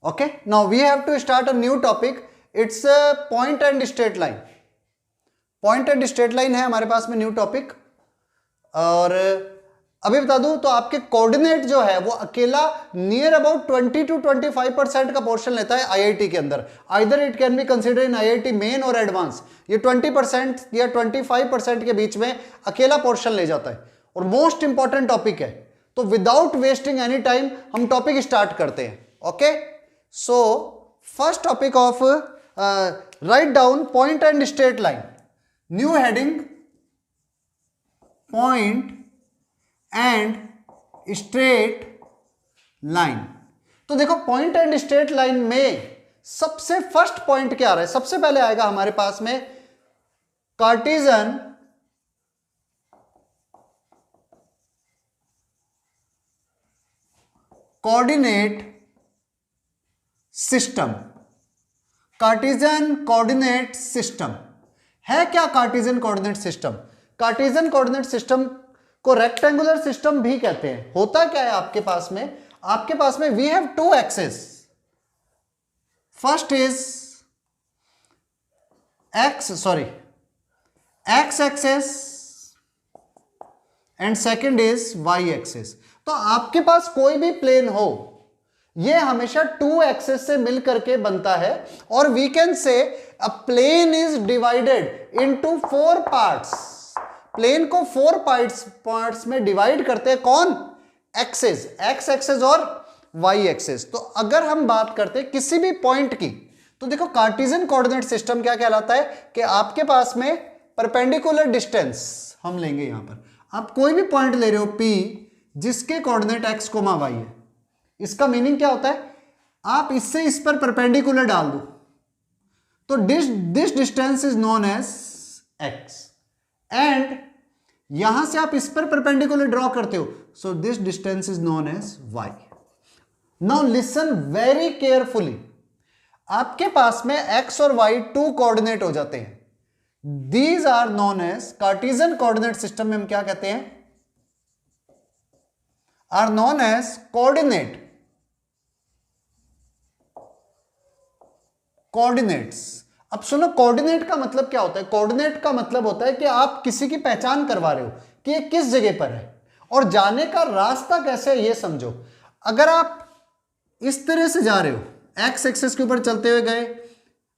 Okay, now we have to start a new topic. It's a point and straight line. Point and straight line है हमारे पास में new topic. और अभी बता दूं तो आपके कोऑर्डिनेट जो है वो अकेला नियर अबाउट 20 to 25% का पोर्शन लेता है आईआईटी के अंदर। Either it can be consider in IIT main और एडवांस। ये 20% या 25% के बीच में अकेला पोर्शन ले जाता है और मोस्ट इंपॉर्टेंट टॉपिक है। तो विदाउट वेस्टिंग एनी टाइम हम टॉपिक स्टार्ट करते हैं। Okay, so first topic of write down point and straight line. New heading point and straight line. तो देखो पॉइंट एंड स्ट्रेट लाइन में सबसे फर्स्ट पॉइंट क्या आ रहा है? सबसे पहले आएगा हमारे पास में Cartesian coordinate system. Cartesian coordinate system है क्या? Cartesian coordinate system, Cartesian coordinate system को रेक्टेंगुलर सिस्टम भी कहते हैं। होता क्या है आपके पास में? आपके पास में we have two axes. First is x axes and second is y axes. तो आपके पास कोई भी प्लेन हो, यह हमेशा टू एक्सेस से मिल करके बनता है। और we can say a plane is divided into 4 parts. Plane को 4 पार्ट्स में डिवाइड करते हैं कौन? एक्सेस, एक्स एक्सेस और वाई एक्सेस। तो अगर हम बात करते हैं किसी भी पॉइंट की, तो देखो कार्टेशियन कोऑर्डिनेट सिस्टम क्या कहलाता है कि आपके पास में परपेंडिकुलर डिस्टेंस हम लेंगे। यहां पर आप कोई भी पॉइंट ले रहे हो P जिसके कोऑर्डिनेट x, y है। इसका मीनिंग क्या होता है? आप इससे इस पर परपेंडिकुलर डाल दो तो this distance is known as x and यहां से आप इस पर परपेंडिकुलर ड्रॉ करते हो, so this distance is known as y। Now listen very carefully. आपके पास में x और y टू कोऑर्डिनेट हो जाते हैं। These are known as Cartesian coordinate system में हम क्या कहते हैं? Are known as coordinate, coordinates. अब सुनो, कोऑर्डिनेट का मतलब क्या होता है? कोऑर्डिनेट का मतलब होता है कि आप किसी की पहचान करवा रहे हो कि ये किस जगह पर है और जाने का रास्ता कैसे है, ये समझो। अगर आप इस तरह से जा रहे हो, एक्स एक्सिस के ऊपर चलते हुए गए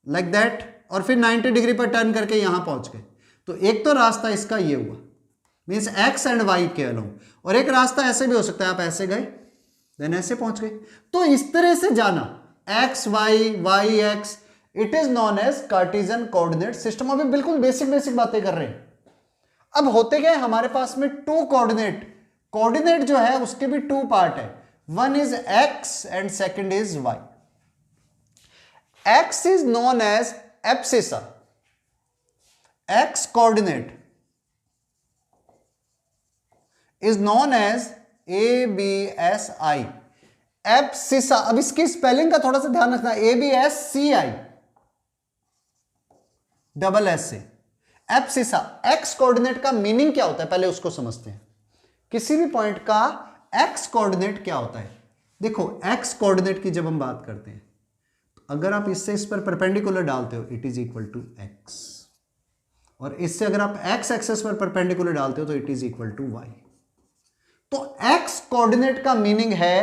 लाइक दैट और फिर 90 डिग्री पर टर्न करके यहां पहुंच गए, तो एक तो रास्ता इसका ये हुआ, मीन्स एक्स एंड वाई के अलोंग। और एक रास्ता ऐसे भी हो सकता है, आप ऐसे गए देन ऐसे पहुंच गए। तो इस तरह से जाना, x y, y x, it is known as Cartesian coordinate system. अभी बिल्कुल बेसिक बातें कर रहे हैं। अब होते गए हमारे पास में टू कोऑर्डिनेट, कोऑर्डिनेट जो है उसके भी टू पार्ट है। One is x and second is y. X is known as abscissa, x coordinate is known as ABSI, abscissa. अब इसकी स्पेलिंग का थोड़ा सा ध्यान रखना, ABSCI डबल एस से एब्सिसा। एक्स कोऑर्डिनेट का मीनिंग क्या होता है पहले उसको समझते हैं। किसी भी पॉइंट का एक्स कोऑर्डिनेट क्या होता है? देखो एक्स कोऑर्डिनेट की जब हम बात करते हैं, तो अगर आप इससे इस पर परपेंडिकुलर डालते हो it is equal to x, और इससे अगर आप एक्स एक्सेस पर परपेंडिकुलर डालते हो तो it is equal to y. तो एक्स कोऑर्डिनेट का मीनिंग है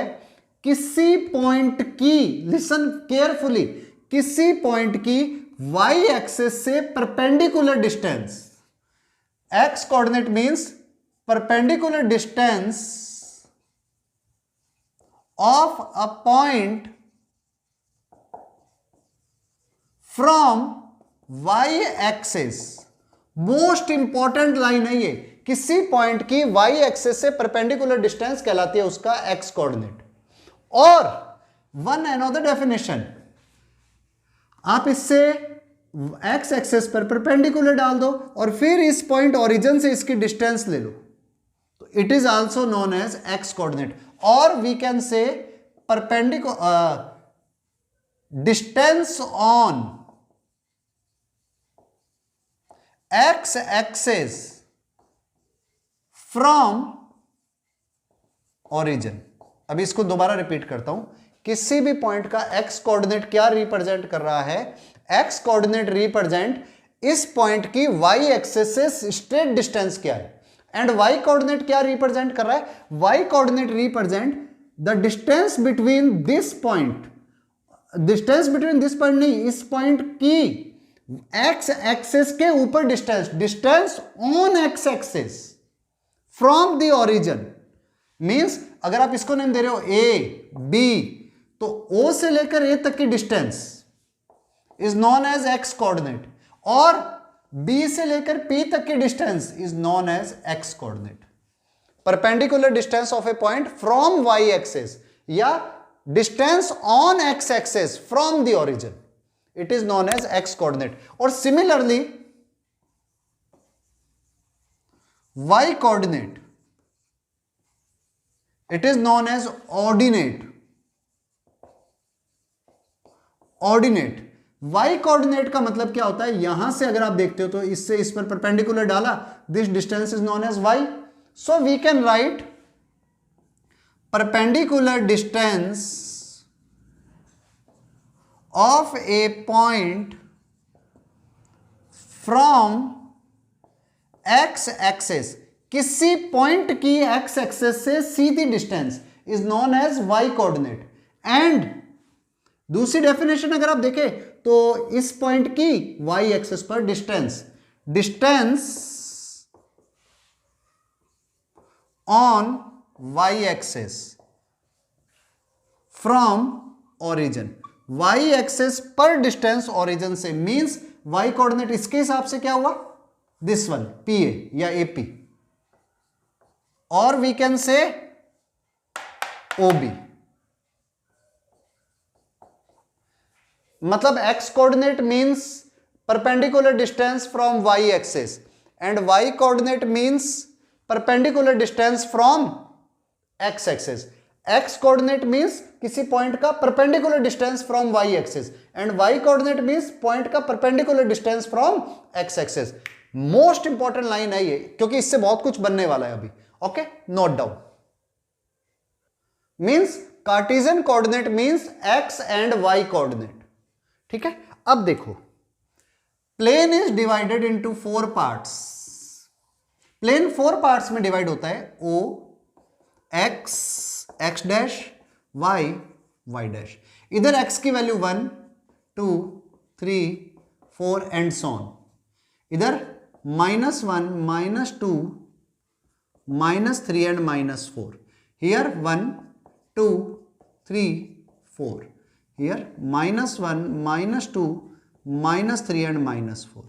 किसी पॉइंट की, लिसन केयरफुली, किसी पॉइंट की वाई एक्सेस से perpendicular distance. X coordinate means perpendicular distance of a point from y axes. Most important line है ये, किसी पॉइंट की वाई एक्सेस से परपेंडिकुलर डिस्टेंस कहलाती है उसका एक्स कोऑर्डिनेट। और वन अनदर डेफिनेशन, आप इससे एक्स एक्सेस पर परपेंडिकुलर डाल दो और फिर इस पॉइंट ओरिजिन से इसकी डिस्टेंस ले लो, तो it is also known as X coordinate. और we can say perpendicular distance on x axis from origin. अब इसको दोबारा रिपीट करता हूं, किसी भी पॉइंट का एक्स कोऑर्डिनेट क्या रिप्रेजेंट कर रहा है, एक्स कोऑर्डिनेट रिप्रेजेंट इस पॉइंट की वाई एक्सिस से स्ट्रेट डिस्टेंस क्या है, एंड वाई कोऑर्डिनेट क्या रिप्रेजेंट कर रहा है, y coordinate represent the distance between this point, distance between this point नहीं, इस पॉइंट की एक्स एक्सिस के ऊपर distance, distance on x axis from the origin. Means अगर आप इसको नेम दे रहे हो ए बी, तो ओ से लेकर ए तक की distance is known as X coordinate, और बी से लेकर पी तक की distance is known as X coordinate. Perpendicular distance of a point from Y axis या distance on x axis from the origin, it is known as X coordinate. और similarly Y coordinate, it is known as ordinate. Ordinate Y coordinate का मतलब क्या होता है, यहां से अगर आप देखते हो तो इससे इस पर परपेंडिकुलर डाला, this distance is known as Y, so we can write perpendicular distance of a point from x axis, किसी पॉइंट की एक्स एक्सिस से सीधी distance is known as Y coordinate. And दूसरी डेफिनेशन अगर आप देखें तो इस पॉइंट की वाई एक्सिस पर distance, distance on Y axis from origin, Y axis पर डिस्टेंस ओरिजिन से, मींस वाई कोऑर्डिनेट इसके हिसाब से क्या हुआ, दिस वन पी ए या ए पी, और we can say O B. मतलब x coordinate means perpendicular distance from y axis and y coordinate means perpendicular distance from x axis. x coordinate means किसी point का perpendicular distance from y axis and y coordinate means point का perpendicular distance from x axis. Most important line है ये, क्योंकि इससे बहुत कुछ बनने वाला है अभी। Okay, note down. Means Cartesian coordinate means x and y coordinate. ठीक है, अब देखो, plane is divided into 4 parts. Plane 4 parts में डिवाइड होता है, O X, x dash, Y, Y dash. इधर एक्स की वैल्यू 1 2 3 4 एंड सो ऑन। इधर -1 -2 -3 एंड -4। हियर 1 2 3 4। Here -1 -2 -3 and -4।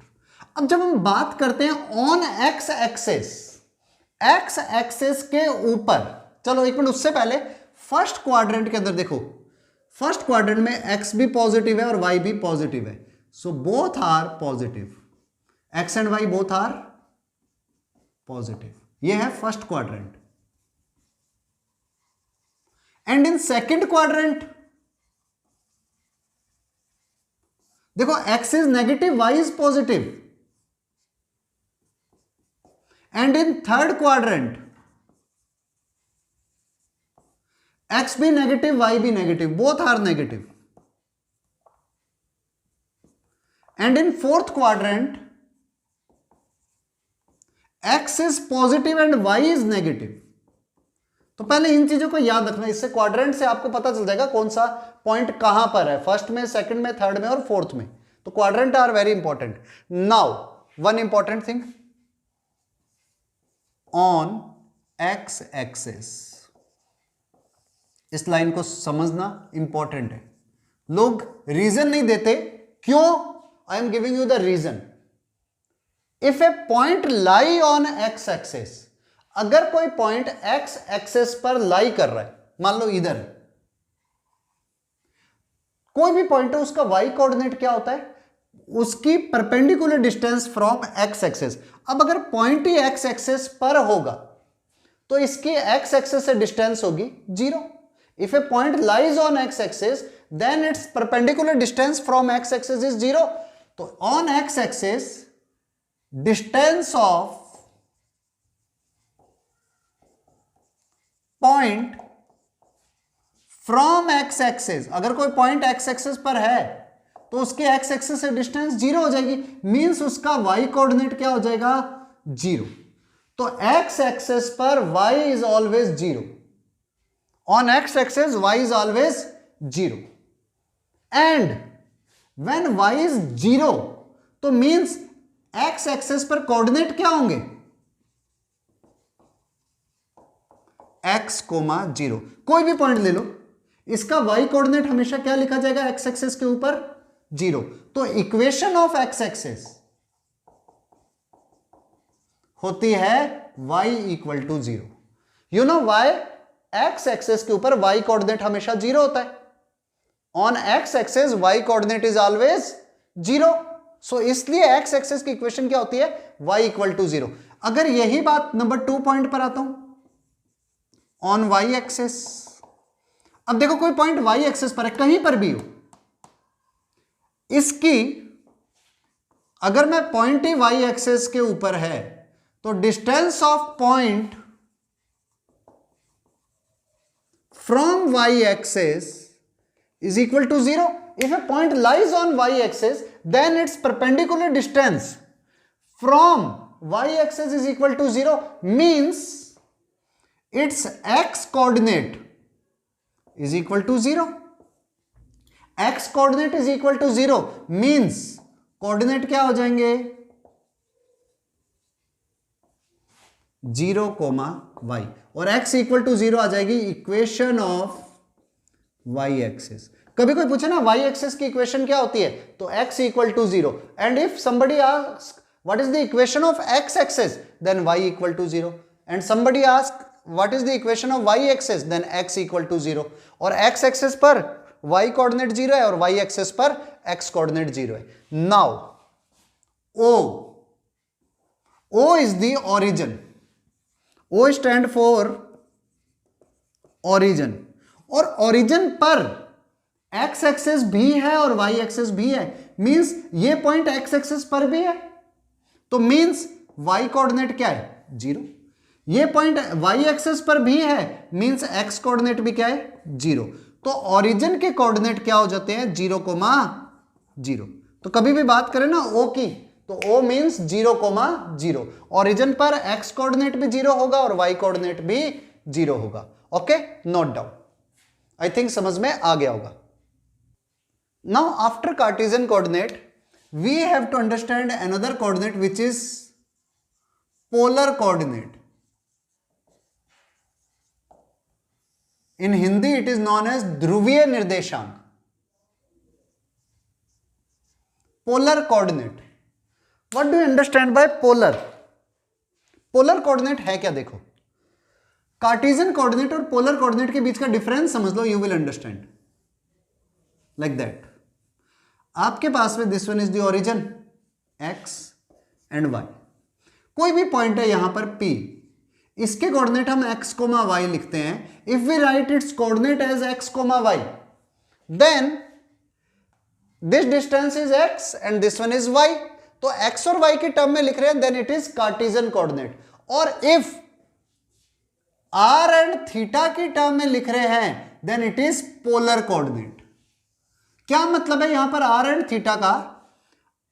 अब जब हम बात करते हैं on x axes, x axes के ऊपर, चलो एक मिनट उससे पहले फर्स्ट क्वाड्रेंट के अंदर देखो, फर्स्ट क्वाड्रेंट में एक्स भी पॉजिटिव है और वाई भी पॉजिटिव है, so both are positive, x and y both are positive. ये है first quadrant. And in second quadrant देखो, x is negative, y is positive. And in third quadrant x भी negative, y भी negative, both are negative. And in fourth quadrant x is positive and y is negative. तो पहले इन चीजों को याद रखना, इससे क्वाड्रेंट से आपको पता चल जाएगा कौन सा पॉइंट कहां पर है, फर्स्ट में, सेकंड में, थर्ड में और फोर्थ में। तो quadrant are very important. Now one important thing, on x axis, इस लाइन को समझना इंपॉर्टेंट है। लोग रीजन नहीं देते, क्यों? I am giving you the reason. If a point lie on x axis, अगर कोई पॉइंट एक्स एक्सिस पर लाई कर रहा है, मान लो इधर कोई भी पॉइंट है, उसका वाई कोऑर्डिनेट क्या होता है, उसकी perpendicular distance from x axis. अब अगर पॉइंट ही एक्स एक्सिस पर होगा तो इसकी एक्स एक्सिस से डिस्टेंस होगी 0। If a point lies on x axis then its perpendicular distance from x axis is 0। तो on x axis distance of point from x axis, अगर कोई पॉइंट एक्स एक्सिस पर है तो उसके एक्स एक्सिस से डिस्टेंस 0 हो जाएगी, मींस उसका वाई कोऑर्डिनेट क्या हो जाएगा 0। तो एक्स एक्सिस पर y is always 0, on x axis y is always 0 and when y is 0 तो मींस एक्स एक्सिस पर कोऑर्डिनेट क्या होंगे x, 0। कोई भी पॉइंट ले लो, इसका y कोऑर्डिनेट हमेशा क्या लिखा जाएगा एक्स एक्सिस के ऊपर 0। तो इक्वेशन ऑफ एक्स एक्सिस होती है y equal to 0। You know why? X axis के ऊपर y कोऑर्डिनेट हमेशा 0 होता है। On x axis y coordinate is always 0। So इसलिए एक्स एक्सिस की इक्वेशन क्या होती है y इक्वल टू 0। अगर यही बात नंबर 2 पॉइंट पर आता हूं, ऑन y एक्सिस, अब देखो कोई पॉइंट y एक्सिस पर है, कहीं पर भी हो, इसकी अगर मैं पॉइंट ही y एक्सिस के ऊपर है तो distance of point from y axis is equal to 0. If a point lies on y axis, then its perpendicular distance from y axis is equal to 0, means its x coordinate is equal to 0. x coordinate is equal to 0 means coordinate क्या हो जाएंगे 0, y, और x equal to 0 आ जाएगी equation of y axis. कभी कोई पूछे ना y axis की इक्वेशन क्या होती है, तो x equal to 0, and if somebody ask what is the equation of x axis, then y equal to 0, and somebody ask what is the equation of y axis, then x equal to 0। और x axis पर y coordinate 0 है और y axis पर x coordinate 0 है। Now O is the origin, O stand for origin, और origin पर x axis भी है और y एक्सिस भी है, मींस ये पॉइंट x एक्सिस पर भी है, तो मींस y कोऑर्डिनेट क्या है 0। ये पॉइंट y एक्सिस पर भी है, मींस x कोऑर्डिनेट भी क्या है 0। तो ओरिजिन के कोऑर्डिनेट क्या हो जाते हैं 0, 0। तो कभी भी बात करें ना O की, तो O मींस 0, 0। ओरिजिन पर x कोऑर्डिनेट भी 0 होगा और y कोऑर्डिनेट भी 0 होगा। Okay, note down. I think समझ में आ गया होगा। Now after Cartesian coordinate we have to understand another coordinate which is polar coordinate. In Hindi it is known as ध्रुवीय निर्देशांक। Polar coordinate, what do you understand by polar? Polar coordinate है क्या? देखो, कार्टेशियन कोऑर्डिनेट और polar coordinate के बीच का difference समझ लो, you will understand like that. आपके पास में this one is the origin x and y, कोई भी पॉइंट है यहां पर P, इसके कोऑर्डिनेट हम x, y लिखते हैं। If we write its coordinate as x, y, then this distance is x and this one is y। तो x और y के टर्म में लिख रहे हैं, then it is Cartesian coordinate. और इफ r एंड थीटा की टर्म में लिख रहे हैं, then it is polar coordinate. क्या मतलब है यहां पर r एंड थीटा का?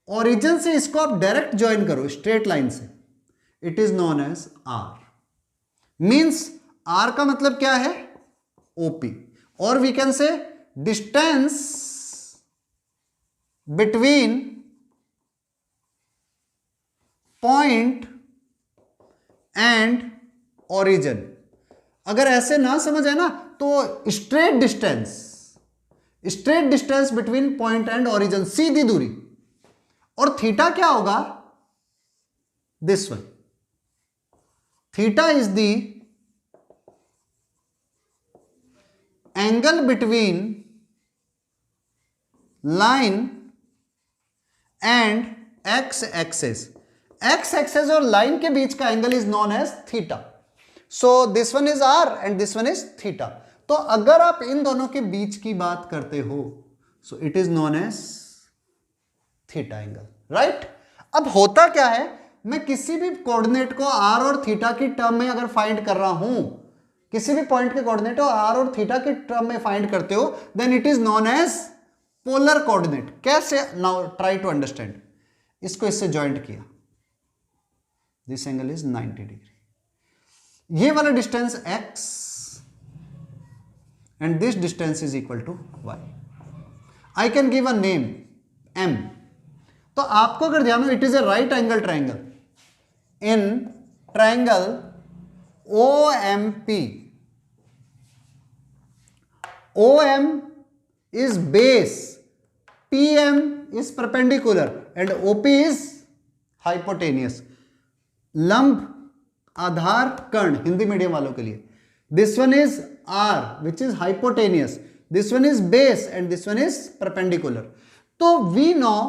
ओरिजिन से इसको आप डायरेक्ट ज्वाइन करो स्ट्रेट लाइन से, it is known as r। Means r का मतलब क्या है OP, और we can say distance between point and origin. अगर ऐसे ना समझ है ना, तो straight distance between point and origin, सीधी दूरी। और थीटा क्या होगा? This one, theta is the angle between line and x axis. X axis और लाइन के बीच का angle is known as theta. So this one is r and this one is theta. तो अगर आप इन दोनों के बीच की बात करते हो, so it is known as theta angle, right? अब होता क्या है, मैं किसी भी कोऑर्डिनेट को r और थीटा की टर्म में अगर फाइंड कर रहा हूं, किसी भी पॉइंट के कोऑर्डिनेट और आर और थीटा के टर्म में फाइंड करते हो, then it is known as polar coordinate. कैसे? Now try to understand. इसको इससे ज्वाइंट किया, दिस एंगल इज 90 डिग्री। ये वाला distance x and this distance is equal to y। I can give a name m। तो आपको अगर ध्यान हो, it is a right angle triangle in triangle OMP। OM is base, PM is perpendicular and OP is hypotenuse। लंब, आधार, कर्ण, Hindi medium वालों के लिए। This one is R which is hypotenuse, this one is base and this one is perpendicular। तो we know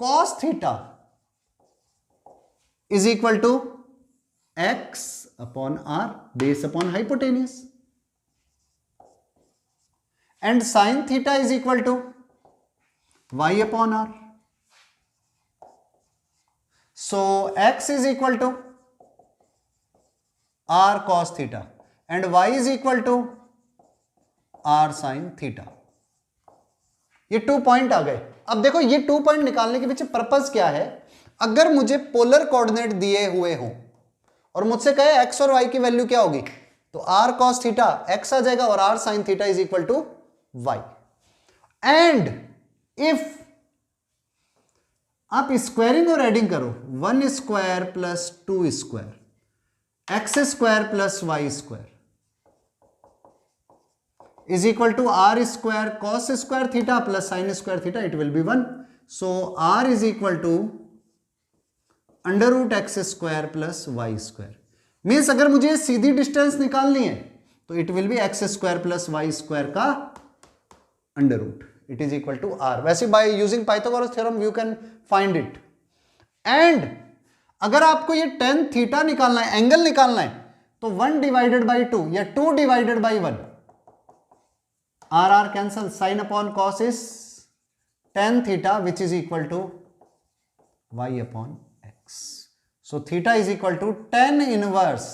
cos theta is equal to x upon r, base upon hypotenuse, and sin theta is equal to y upon r। So x is equal to r cos theta and y is equal to r sin theta। ये 2 point आ गए। अब देखो ये 2 point निकालने के पीछे purpose क्या है। अगर मुझे पोलर कोऑर्डिनेट दिए हुए हो और मुझसे कहे x और y की वैल्यू क्या होगी, तो r cos थीटा x आ जाएगा और r sin theta is equal to y। And if आप स्क्वायरिंग और एडिंग करो, 1 square plus 2 square x square plus y square is equal to r square cos square theta plus sine square theta, it will be 1। So r is equal to under root x square plus y square. Means अगर मुझे सीधी distance निकालनी है तो it will be x square plus y square का under root, it is equal to r। वैसे by using Pythagoras theorem you can find it. And अगर आपको ये tan थीटा निकालना है, एंगल निकालना है, तो 1 डिवाइडेड बाई 2 या 2 divided by 1, r cancel, sine upon cos is tan theta which is equal to y upon x। So theta is equal to tan inverse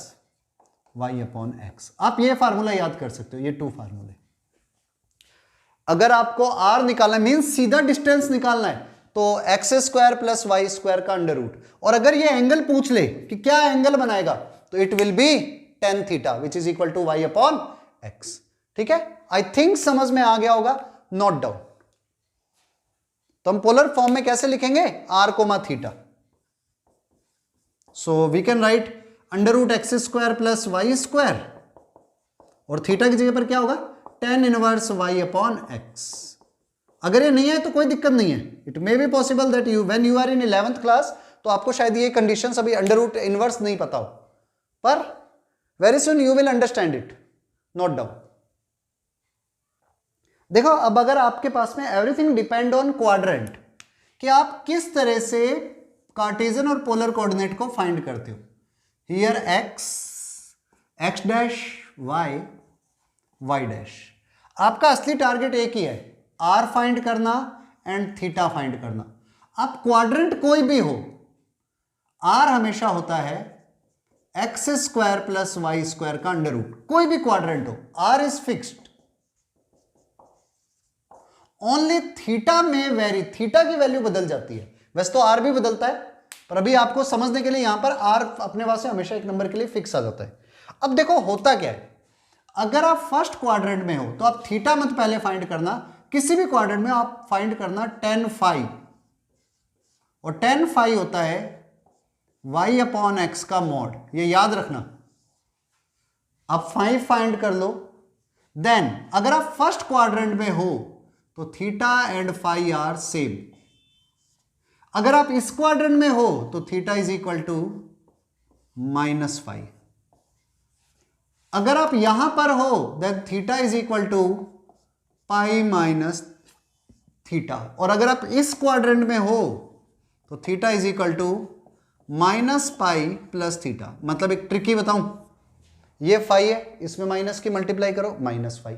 y upon x। आप ये formula याद कर सकते हो, ये 2 फार्मूले। अगर आपको r निकालना है, मीन्स सीधा डिस्टेंस निकालना है, तो x square plus y square का अंडर रूट। और अगर ये एंगल पूछ ले कि क्या एंगल बनाएगा, तो it will be tan theta which is equal to y upon x। ठीक है, आई थिंक समझ में आ गया होगा, नोट डाउन। तो हम पोलर फॉर्म में कैसे लिखेंगे, r comma theta. So we can write under root x square plus y square, और थीटा की जगह पर क्या होगा, tan inverse y upon x। अगर ये नहीं है तो कोई दिक्कत नहीं है, it may be possible that you when you are in 11th class तो आपको शायद ये कंडीशंस अभी अंडर रूट इनवर्स नहीं पता हो, पर very soon you will understand it, note down. देखो अब अगर आपके पास में एवरीथिंग डिपेंड ऑन क्वाड्रेंट, कि आप किस तरह से कार्टेशियन और पोलर कोऑर्डिनेट को फाइंड करते हो। Here x dash y dash. आपका असली टारगेट एक ही है, r फाइंड करना एंड थीटा फाइंड करना। अब क्वाड्रेंट कोई भी हो, r हमेशा होता है x square plus y square का अंडर रूट। कोई भी क्वाड्रेंट हो, r is fixed. Only theta में वेरी, थीटा की वैल्यू बदल जाती है। वैसे तो r भी बदलता है, पर अभी आपको समझने के लिए यहां पर r अपने पास से हमेशा एक नंबर के लिए फिक्स आ जाता है। अब देखो होता क्या है, अगर आप फर्स्ट क्वाड्रेंट में हो तो आप थीटा मत पहले फाइंड करना, किसी भी क्वाड्रेंट में आप फाइंड करना tan फाई, और tan फाई होता है y अपॉन एक्स का मॉड, ये याद रखना। आप फाई फाइंड कर लो, देन अगर आप फर्स्ट क्वाड्रेंट में हो तो theta and phi are same. अगर आप इस क्वाड्रेंट में हो तो theta is equal to minus phi. अगर आप यहां पर हो then theta is equal to pi minus theta, और अगर आप इस क्वाड्रेंट में हो तो theta is equal to minus pi plus theta. मतलब एक ट्रिकी बताऊं, ये फाई है, इसमें माइनस की मल्टीप्लाई करो माइनस फाई,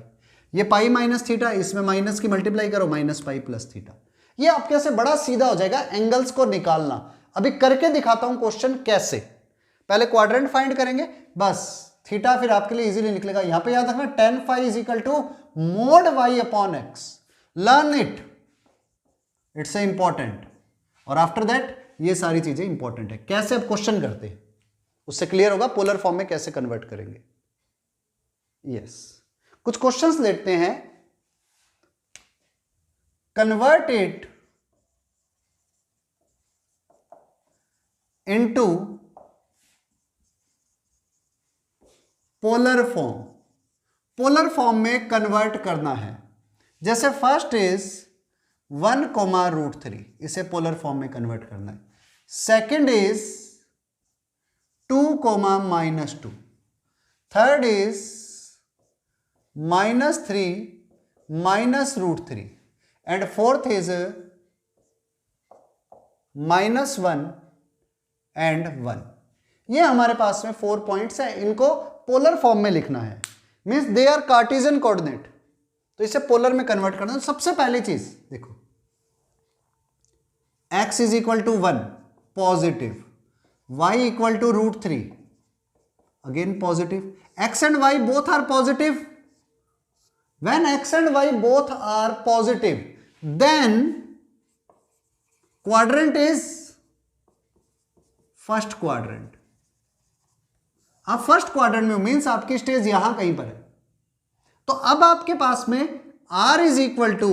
ये पाई माइनस थीटा, इसमें माइनस की मल्टीप्लाई करो माइनस पाई प्लस थीटा। ये आपके से बड़ा सीधा हो जाएगा एंगल्स को निकालना। अभी करके दिखाता हूं क्वेश्चन कैसे। पहले क्वाड्रेंट फाइंड करेंगे, बस थीटा फिर आपके लिए इजीली निकलेगा। यहां पे याद रखना tan phi is equal to mod y upon x. Learn it, it's a important. और आफ्टर दैट ये सारी चीजें इंपॉर्टेंट है। कैसे अब क्वेश्चन करते हैं उससे क्लियर होगा पोलर फॉर्म में कैसे कन्वर्ट करेंगे। यस, कुछ क्वेश्चंस लेते हैं। Convert it into polar form. Polar form में कन्वर्ट करना है। जैसे फर्स्ट इज 1,√3, इसे पोलर फॉर्म में कन्वर्ट करना है। Second is 2,-2, third is -3 -√3 and fourth is -1 and 1। ये हमारे पास में 4 पॉइंट्स हैं, इनको पोलर फॉर्म में लिखना है। Means they are Cartesian coordinate, तो इसे पोलर में कन्वर्ट करना है। सबसे पहली चीज देखो, x is equal to 1 positive, y equal to √3 again positive, x and y both are positive. When x and y both are positive then quadrant is first quadrant. आप फर्स्ट क्वाड्रेंट में means आपकी stage यहां कहीं पर है। तो अब आपके पास में r is equal to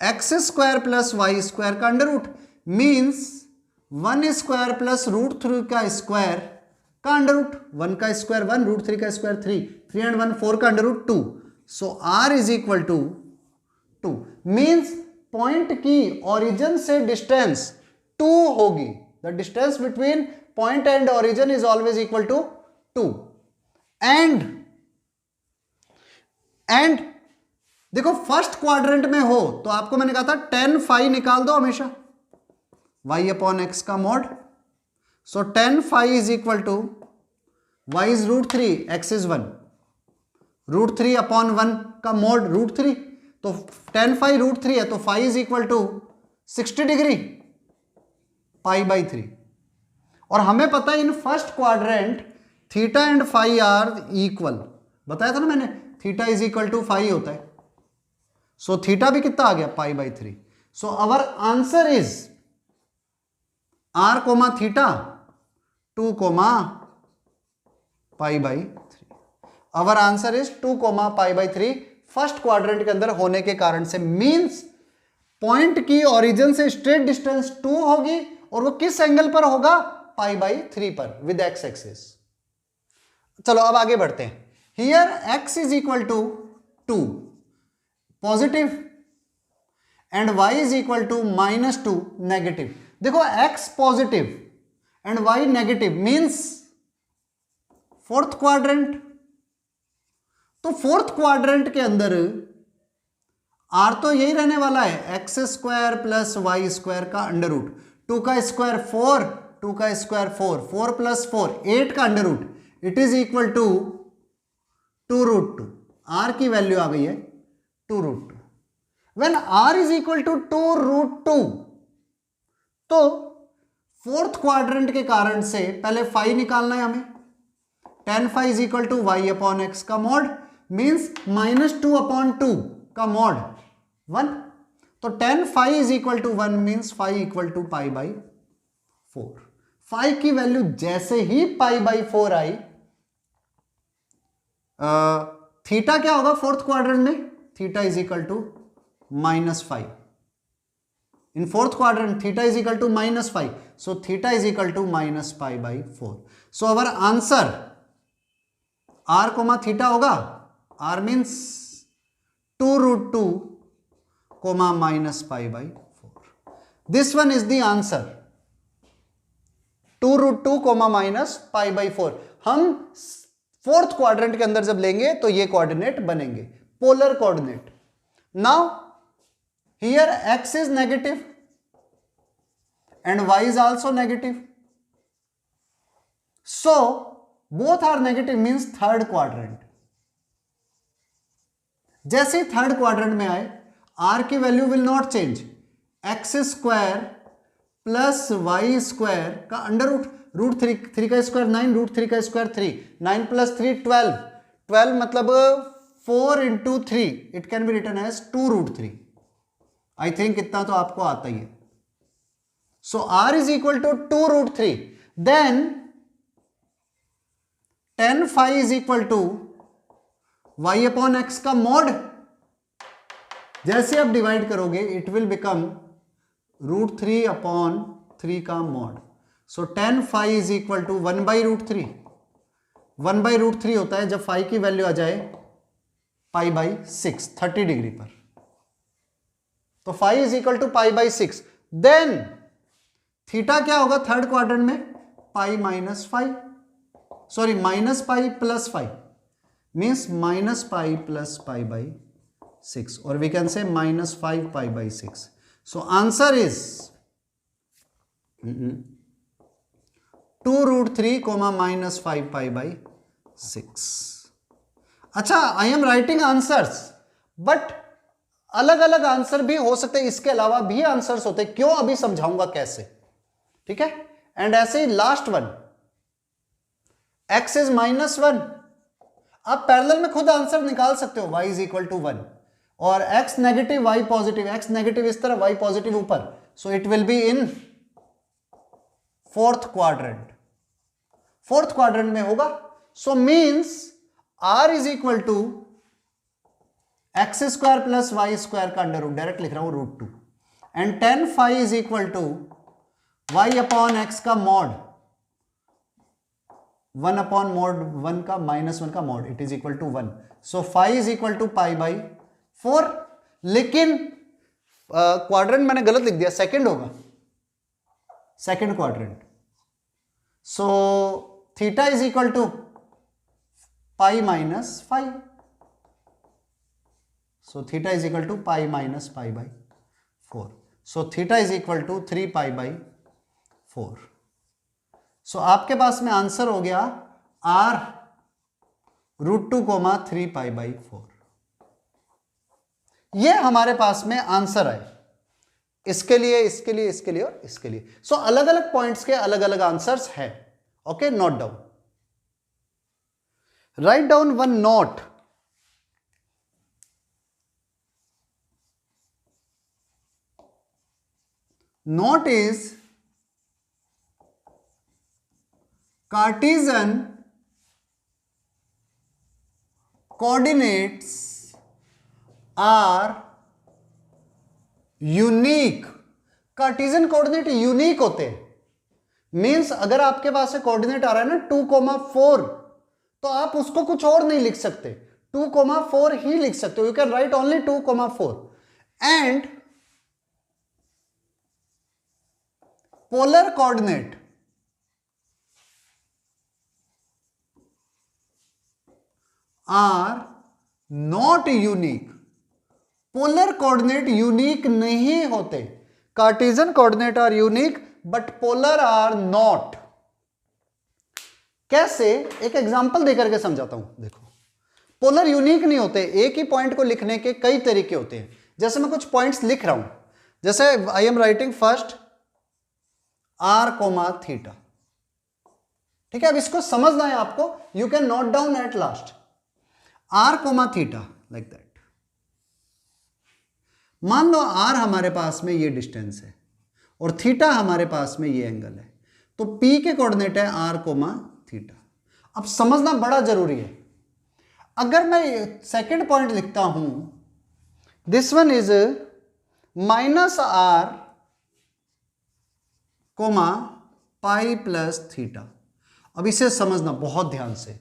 x² plus y square का अंडर रूट, मीन्स 1² प्लस √3 का स्क्वायर का अंडर रूट। 1 का स्क्वायर 1, √3 का स्क्वायर 3, 3 एंड 1 4 का under root 2। So r is equal to 2, means point की ओरिजिन से डिस्टेंस 2 होगी। The distance between point and origin is always equal to 2। And देखो first quadrant में हो तो आपको मैंने कहा था tan phi निकाल दो हमेशा, y अपॉन एक्स का mod. So tan phi is equal to y is √3, x is 1, √3 upon 1 का मॉड √3। तो tan phi √3 है तो phi is equal to 60 degree π/3। और हमें पता है in first quadrant theta and phi are equal, बताया था ना मैंने, theta is equal to phi होता है। सो थीटा भी कितना आ गया π/3। So our answer is r comma theta 2 comma π/3। Our answer is 2 comma π/3 first quadrant के अंदर होने के कारण से, मींस पॉइंट की ओरिजिन से स्ट्रेट डिस्टेंस 2 होगी और वो किस एंगल पर होगा, π/3 पर विद x एक्सिस। चलो अब आगे बढ़ते हैं। Here x is equal to 2 positive and y is equal to -2 negative. देखो x positive and y negative means fourth quadrant. तो फोर्थ क्वाड्रेंट के अंदर r तो यही रहने वाला है, x² प्लस वाई स्क्वायर का अंडर रूट, 2 का स्क्वायर 4, 2 का स्क्वायर 4, 4 प्लस 4 8 का under root, it is equal to 2√2। r की वैल्यू आ गई है 2√2। When r is equal to 2√2 तो फोर्थ क्वाड्रेंट के कारण से पहले फाई निकालना है हमें। tan phi is equal to y upon x का मॉड, मीन्स -2/2 का मॉड 1। तो tan phi is equal to 1 means phi equal to π/4। phi की वैल्यू जैसे ही π/4 आई, थीटा क्या होगा फोर्थ क्वाड्रेंट में, theta is equal to -5। In fourth quadrant theta is equal to -5, so theta is equal to -π/4। So our answer r comma theta होगा, r means 2√2 comma -π/4। This one is the answer, 2√2 comma -π/4। हम fourth quadrant के अंदर जब लेंगे तो ये coordinate बनेंगे, polar coordinate. Now here x is negative and y is also negative, so both are negative means third quadrant. जैसे third quadrant में आए r की value will not change, x² plus y square का under root, root three, three का square 9, root three का square 3, 9 plus 3 12, 12 मतलब 4 into 3, it can be written as 2 root 3। I think इतना तो आपको आता ही है। So r is equal to 2 root 3, then tan phi is equal to y upon x का मॉड। जैसे आप डिवाइड करोगे it will become root 3 upon 3 का mod. So tan phi is equal to 1 by root 3, 1 by root 3 होता है जब phi की value आ जाए पाई बाई 6 30 डिग्री पर, तो phi is equal to pi by 6। Then theta क्या होगा थर्ड क्वाड्रेंट में, pi minus 5, sorry minus pi plus 5, means minus pi plus pi by 6, और we can say minus 5 pi by 6। So answer is 2 root 3 comma minus 5 pi by 6। अच्छा, I am writing answers, but अलग अलग answer भी हो सकते हैं, इसके अलावा भी आंसर्स होते हैं, क्यों अभी समझाऊंगा कैसे, ठीक है। एंड ऐसे ही लास्ट वन, x इज माइनस 1, आप पैरेलल में खुद आंसर निकाल सकते हो, y इज इक्वल टू 1, और x negative y positive, x negative इस तरह y पॉजिटिव ऊपर, so it will be in fourth quadrant, fourth quadrant में होगा। So means r is equal to x square plus y square का under root, direct लिख रहा हूं root 2, and tan phi is equal to y upon x का mod, 1 upon mod 1 का minus 1 का mod, it is equal to 1। So phi is equal to pi by 4, लेकिन quadrant मैंने गलत लिख दिया, सेकंड होगा, second quadrant. So theta is equal to pi minus 5, so theta is equal to pi minus pi by 4, so theta is equal to 3 pi by 4। सो आपके पास में आंसर हो गया r root 2 comma 3 pi by 4। ये हमारे पास में answer है, इसके लिए, इसके लिए, इसके लिए और इसके लिए। सो अलग अलग पॉइंट्स के अलग अलग आंसर्स है। Okay, note down, write down one note. Note is Cartesian coordinates are unique। Cartesian coordinate unique होते हैं, मींस अगर आपके पास से कोऑर्डिनेट आ रहा है ना 2,4, तो आप उसको कुछ और नहीं लिख सकते, 2,4 ही लिख सकते हो। You can write only 2,4। And polar coordinate are not unique. Polar coordinate unique नहीं होते। Cartesian coordinate are unique but polar are not. कैसे, एक एग्जांपल देकर के समझाता हूं। देखो, पोलर यूनिक नहीं होते, एक ही पॉइंट को लिखने के कई तरीके होते हैं। जैसे मैं कुछ पॉइंट्स लिख रहा हूं, जैसे I am writing first r comma theta, ठीक है। अब इसको समझना है आपको, you can note down at last r comma theta like that. मान लो r हमारे पास में ये डिस्टेंस है और थीटा हमारे पास में ये एंगल है, तो p के कोऑर्डिनेट है r कोमा थीटा। अब समझना बड़ा जरूरी है। अगर मैं सेकंड पॉइंट लिखता हूं, this one is minus r comma pi plus theta. अब इसे समझना बहुत ध्यान से,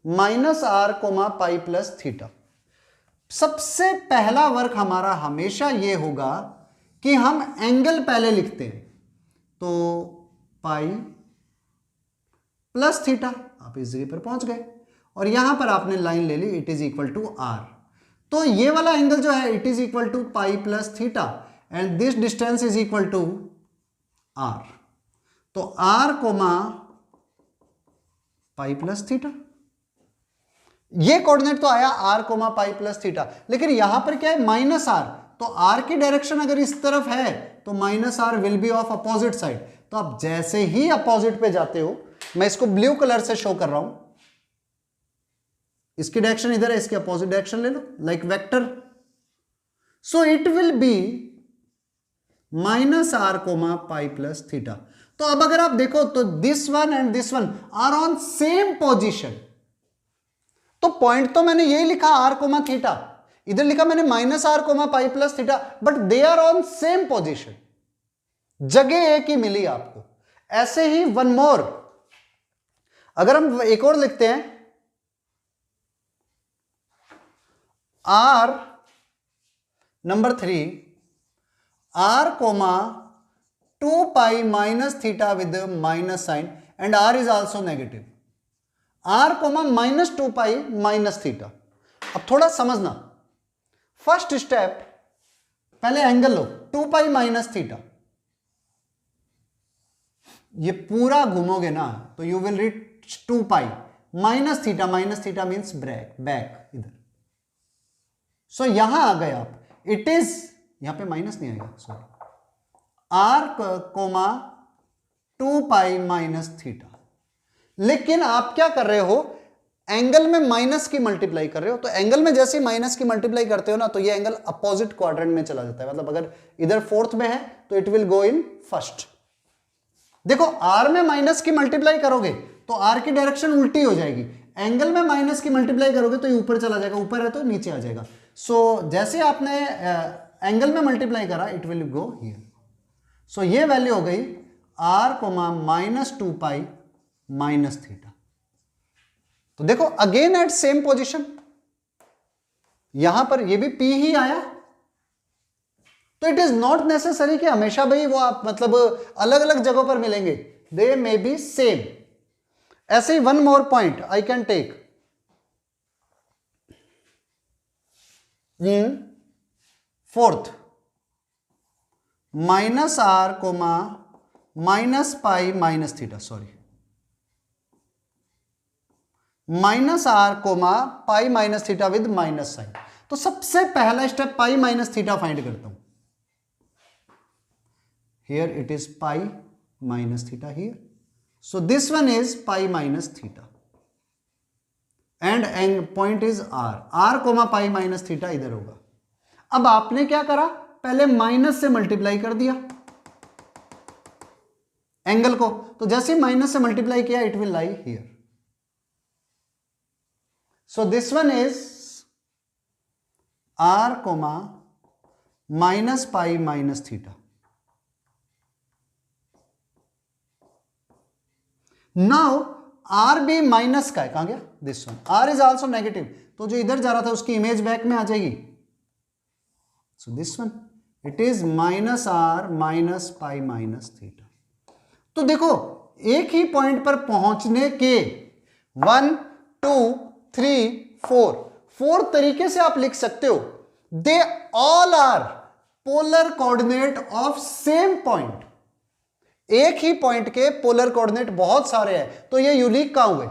minus r comma pi plus theta. सबसे पहला वर्क हमारा हमेशा ये होगा कि हम एंगल पहले लिखते हैं, तो पाई प्लस थीटा, आप इस जगह पर पहुंच गए और यहां पर आपने लाइन ले ली, it is equal to r। तो ये वाला एंगल जो है it is equal to pi plus theta and this distance is equal to r। तो r comma pi plus theta, ये कोऑर्डिनेट तो आया r comma pi plus theta, लेकिन यहां पर क्या है माइनस r, तो r की डायरेक्शन अगर इस तरफ है तो minus r will be of opposite side. तो आप जैसे ही अपोजिट पे जाते हो, मैं इसको ब्लू कलर से शो कर रहा हूं, इसकी डायरेक्शन इधर है, इसके अपोजिट डायरेक्शन ले लो, like vector. So it will be minus r comma pi plus theta. तो अब अगर आप देखो तो this one and this one are on same position. तो पॉइंट तो मैंने यही लिखा आर कोमा थीटा, इधर लिखा मैंने minus r comma pi plus theta, but they are on same position, जगह एक ही मिली आपको। ऐसे ही वन मोर, अगर हम एक और लिखते हैं r number 3 r comma 2 pi minus theta with minus sign and r is also negative, r comma minus 2 pi minus theta. अब थोड़ा समझना, फर्स्ट स्टेप, पहले एंगल लो 2 पाई माइनस थीटा, ये पूरा घूमोगे ना तो you will reach 2 pi minus theta means back इधर। सो यहां आ गए आप, इट इज, यहां पे माइनस नहीं आएगा, sorry, r comma 2 pi minus theta. लेकिन आप क्या कर रहे हो, एंगल में माइनस की मल्टीप्लाई कर रहे हो, तो एंगल में जैसे ही माइनस की मल्टीप्लाई करते हो ना तो ये एंगल अपोजिट क्वाड्रेंट में चला जाता है, मतलब अगर इधर फोर्थ में है तो it will go in first. देखो आर में माइनस की मल्टीप्लाई करोगे तो आर की डायरेक्शन उल्टी हो जाएगी, एंगल में माइनस की मल्टीप्लाई करोगे तो ये ऊपर चला जाएगा, ऊपर है तो नीचे आ जाएगा। सो जैसे आपने एंगल में मल्टीप्लाई करा इट विल गो हियर। सो ये वैल्यू हो गई r comma minus 2 pi minus theta. तो देखो अगेन एट सेम पोजीशन, यहां पर ये भी P ही आया, तो इट इज नॉट नेसेसरी कि हमेशा भाई वो आप मतलब अलग अलग जगहों पर मिलेंगे, दे मे बी सेम। ऐसे ही one more point I can take, fourth minus r comma minus pi minus theta, sorry, minus r comma pi minus theta with minus sign. तो सबसे पहला step pi minus theta find करता हूं, here it is pi minus theta here, so this one is pi minus theta and point is r comma pi minus theta इधर होगा। अब आपने क्या करा, पहले माइनस से मल्टीप्लाई कर दिया एंगल को, तो जैसे माइनस से मल्टीप्लाई किया इट विल लाई हियर, सो this one is r comma minus pi minus theta. Now r भी माइनस का है, कहां गया, this one, r is also negative, तो जो इधर जा रहा था उसकी इमेज बैक में आ जाएगी, सो this one it is minus r minus pi minus theta. तो देखो एक ही पॉइंट पर पहुंचने के 1 2 3 4 तरीके से आप लिख सकते हो, they all are polar coordinate of same point. एक ही पॉइंट के पोलर कोऑर्डिनेट बहुत सारे हैं, तो ये यूनिक कहां हुए,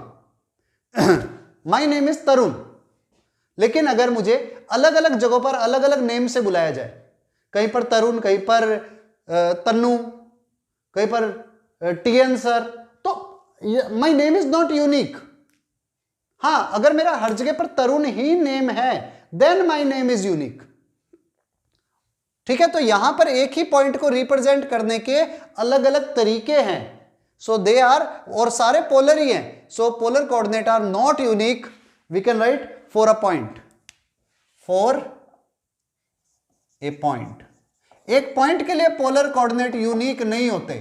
माय नेम इज तरुण, लेकिन अगर मुझे अलग अलग जगहों पर अलग अलग नेम से बुलाया जाए, कहीं पर तरुण, कहीं पर तन्नू, कहीं पर टीएन सर, तो my name is not unique. हां, अगर मेरा हर जगह पर तरुण ही नेम है then my name is unique, ठीक है। तो यहां पर एक ही पॉइंट को रिप्रेजेंट करने के अलग अलग तरीके हैं, सो दे आर, और सारे पोलर ही हैं, so polar coordinate are not unique, we can write for a point, for a point. एक पॉइंट के लिए पोलर कोऑर्डिनेट यूनिक नहीं होते,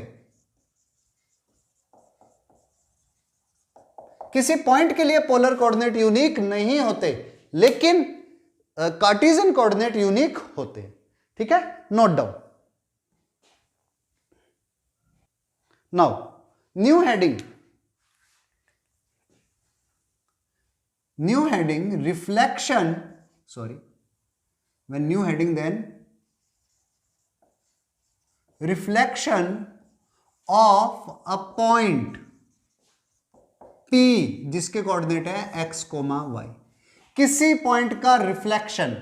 किसी पॉइंट के लिए पोलर कोऑर्डिनेट यूनिक नहीं होते, लेकिन कार्टेशियन कोऑर्डिनेट यूनिक होते हैं, ठीक है, note down. Now new heading reflection, sorry, when new heading then reflection of a point P जिसके कोऑर्डिनेट है x, y, किसी पॉइंट का रिफ्लेक्शन,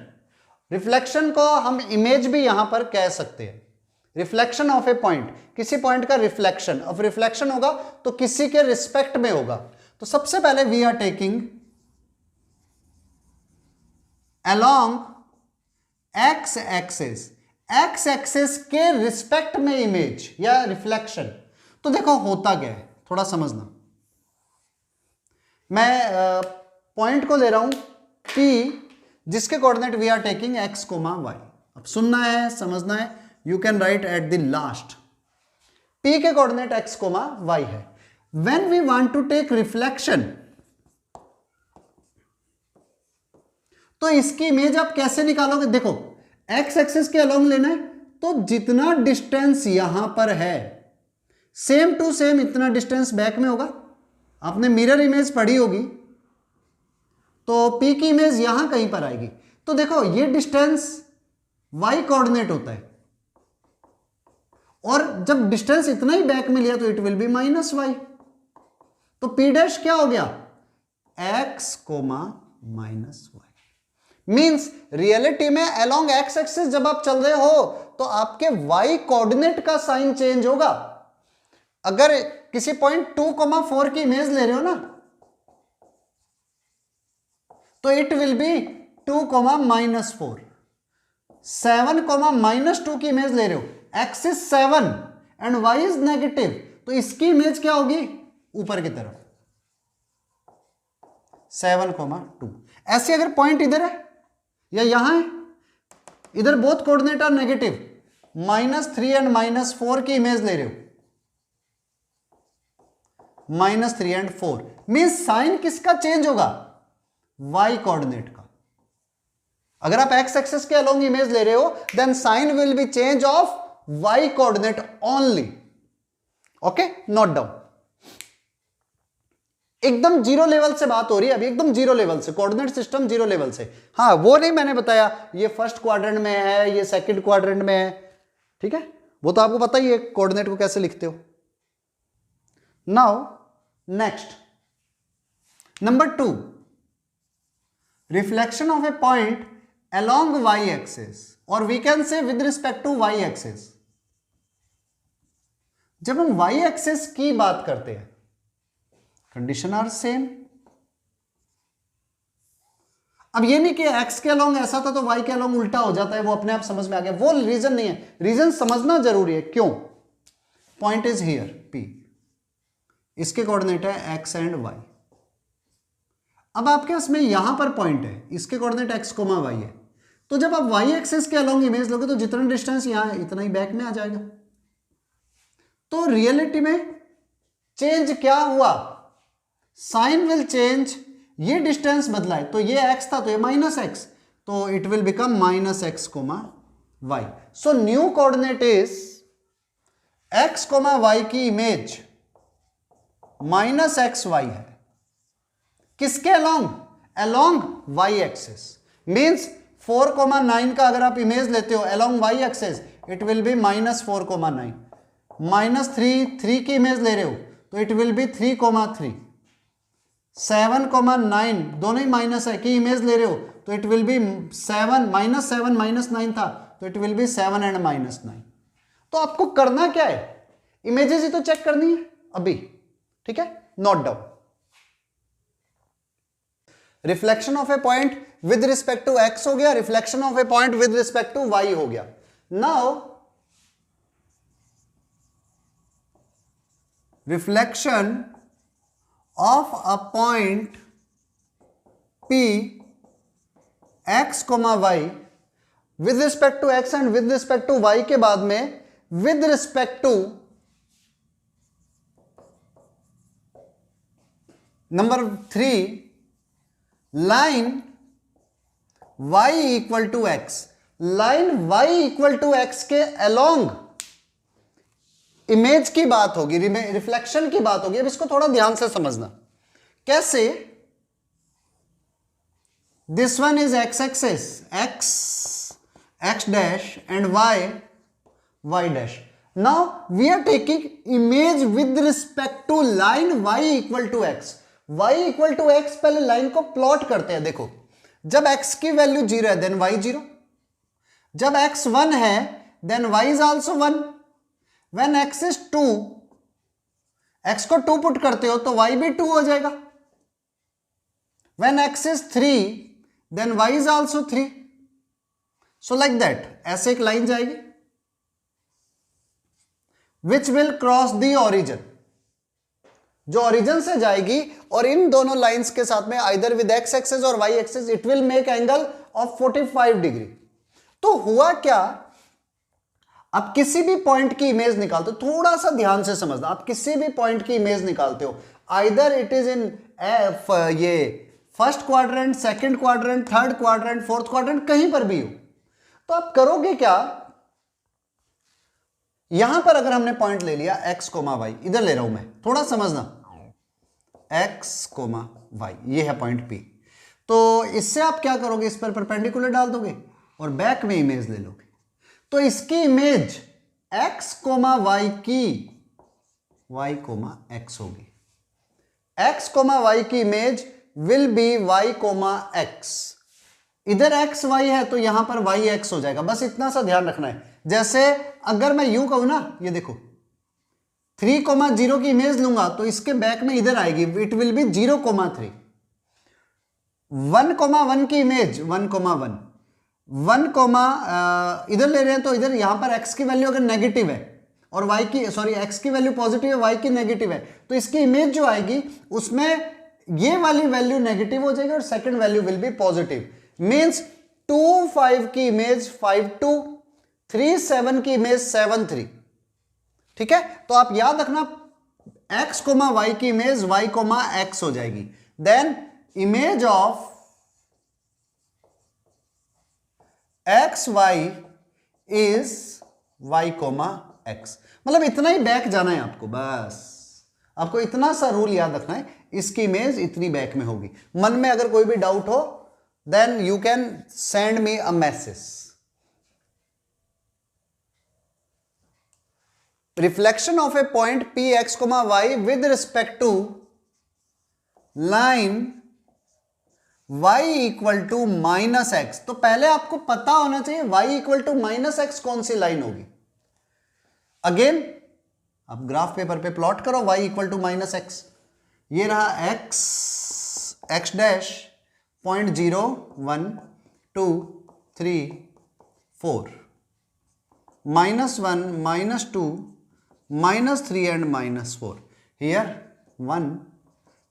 रिफ्लेक्शन को हम इमेज भी यहां पर कह सकते हैं, रिफ्लेक्शन ऑफ ए पॉइंट, किसी पॉइंट का रिफ्लेक्शन, अब रिफ्लेक्शन होगा तो किसी के रिस्पेक्ट में होगा। तो सबसे पहले we are taking along x axis, x axis के रिस्पेक्ट में इमेज या रिफ्लेक्शन। तो देखो होता क्या है, थोड़ा समझना। मैं पॉइंट को ले रहा हूं P, जिसके coordinate we are taking x, y। अब सुनना है, समझना है, you can write at the last. P के कोऑर्डिनेट x, y है। When we want to take reflection, तो इसकी इमेज आप कैसे निकालोगे? देखो x एक्सिस के अलोंग लेना है, तो जितना डिस्टेंस यहां पर है सेम टू सेम इतना डिस्टेंस बैक में होगा। आपने मिरर इमेज पढ़ी होगी, तो P की इमेज यहां कहीं पर आएगी। तो देखो ये डिस्टेंस y कोऑर्डिनेट होता है, और जब डिस्टेंस इतना ही बैक में लिया तो इट विल बी -y। तो P डैश क्या हो गया? x, -y। मींस रियलिटी में अलोंग x एक्सिस जब आप चल रहे हो तो आपके y कोऑर्डिनेट का साइन चेंज होगा। अगर किसी पॉइंट 2, 4 की इमेज ले रहे हो ना, तो इट विल बी 2, -4। 7, -2 की इमेज ले रहे हो, x is 7 and y is negative, तो इसकी इमेज क्या होगी? ऊपर की तरफ 7, 2। ऐसे अगर पॉइंट इधर है या यहां है, इधर both coordinate are negative, -3 and -4 की इमेज ले रहे हो, -3 एंड 4, मींस साइन किसका चेंज होगा? y कोऑर्डिनेट का। अगर आप x एक्सिस के अलोंग इमेज ले रहे हो, then sign will be change of y coordinate only. Okay, note down. एकदम जीरो लेवल से बात हो रही है अभी, एकदम जीरो लेवल से, कोऑर्डिनेट सिस्टम जीरो लेवल से। हाँ, वो नहीं मैंने बताया ये फर्स्ट क्वाड्रेंट में है, ये सेकंड क्वाड्रेंट में है, ठीक है, वो तो आपको पता ही है कोऑर्डिनेट को कैसे लिखते हो। Now next, number 2, reflection of a point along y axis, और we can say with respect to y axis। जब हम y axis की बात करते हैं, कंडीशन आर सेम। अब ये नहीं कि x के अलोंग ऐसा था तो y के अलोंग उल्टा हो जाता है, वो अपने आप समझ में आ गया, वो रीजन नहीं है। रीजन समझना जरूरी है। क्यों? पॉइंट इज हियर P, इसके कोऑर्डिनेट है x एंड y। अब आपके इसमें यहां पर पॉइंट है, इसके कोऑर्डिनेट x, y है, तो जब आप y एक्सिस के अलोंग इमेज लोगे तो जितना डिस्टेंस यहां है इतना ही बैक में आ जाएगा। तो रियलिटी में चेंज क्या हुआ? साइन विल चेंज, ये डिस्टेंस बदला है, तो ये x था तो ये -x, तो it will become -x, y। So new coordinate is x, y की इमेज -xy है। किसके along? Along y axis. Means 4, 9 का अगर आप इमेज लेते हो along y axis, it will B -4, 9। -3 की इमेज ले रहे हो तो इट विल बी 3, 3। 7, 9 दोनों ही माइनस है की इमेज ले रहे हो तो इट विल बी 7, -7 -9 था तो इट विल बी 7 एंड -9। तो आपको करना क्या है? इमेजेस ही तो चेक करनी है अभी, ठीक है, note down. Reflection of a point with respect to x हो गया, reflection of a point with respect to y हो गया। Now reflection of a point P x, y with respect to x and with respect to y के बाद में with respect to number 3 line y equal to x, line y equal to x के along image की बात होगी, reflection की बात होगी। अब इसको थोड़ा ध्यान से समझना। कैसे? This one is x axis, x dash and y dash. Now we are taking image with respect to line y equal to x। y equal to x, पहले लाइन को प्लॉट करते हैं। देखो, जब x की वैल्यू 0 है then y 0, जब x 1 है then y is also 1. When x is 2, x को 2 पुट करते हो तो y भी 2 हो जाएगा. When x is 3, then y is also 3. So like that, ऐसे एक लाइन जाएगी which will cross the origin, जो ओरिजिन से जाएगी और इन दोनों लाइंस के साथ में आइदर विद x एक्सिस और y axis it will make angle of 45 degree. तो हुआ क्या, आप किसी भी पॉइंट की इमेज निकालते हो, थोड़ा सा ध्यान से समझना, आप किसी भी पॉइंट की इमेज निकालते हो, आइदर इट इज इन ये first quadrant, second quadrant, third quadrant, fourth quadrant, कहीं पर भी हो, तो आप करोगे क्या, यहां पर अगर हमने पॉइंट ले लिया x, y, इधर ले रहा हूं मैं, थोड़ा समझना, x, y, ये है पॉइंट P. तो इससे आप क्या करोगे, इस पर परपेंडिकुलर डाल दोगे और बैक में इमेज ले लोगे. तो इसकी इमेज x, y की y, x होगी. x, y की image will be y, x. इधर x, y है तो यहां पर y, x हो जाएगा. बस इतना सा ध्यान रखना है. जैसे अगर मैं यूं कहूं ना, ये देखो 3, 0 की इमेज लूंगा तो इसके बैक में इधर आएगी, इट विल बी 0, 3. 1, 1 की इमेज 1, 1, 1, इधर ले रहे हैं तो इधर यहां पर x की वैल्यू अगर नेगेटिव है और y की, सॉरी, x की वैल्यू पॉजिटिव है, y की नेगेटिव है, तो इसकी इमेज जो आएगी उसमें ये वाली वैल्यू नेगेटिव हो जाएगी और second value will be positive. Means 2, 5 की इमेज 5, 2, 3, 7 की इमेज 7, 3. ठीक है, तो आप याद रखना x, y की इमेज y, x हो जाएगी. Then image of x, y is y, x. मतलब इतना ही बैक जाना है आपको, बस आपको इतना सा रूल याद रखना है, इसकी इमेज इतनी बैक में होगी. मन में अगर कोई भी डाउट हो then you can send me a message. Reflection of a point P, x, y with respect to line y equal to -x. तो पहले आपको पता होना चाहिए y equal to -x कौन सी लाइन होगी. अगेन आप ग्राफ पेपर पे प्लॉट करो y equal to -x. ये रहा x dash 0.0, 1, 2, 3, 4, -1, -2, -3 and -4. Here 1,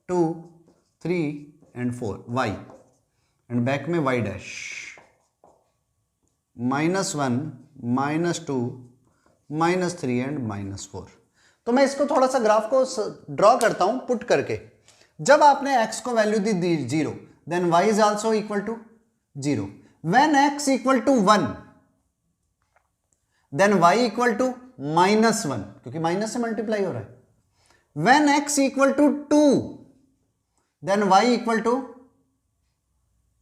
2, 3 and 4, y, and back में y dash, -1, -2, -3 and -4. तो मैं इसको थोड़ा सा ग्राफ को ड्रॉ करता हूं पुट करके. जब आपने x को वैल्यू दी 0, then y is also equal to 0. When x equal to 1, then y equal to -1, क्योंकि माइनस से मल्टीप्लाई हो रहा है. When x equal to 2, then y equal to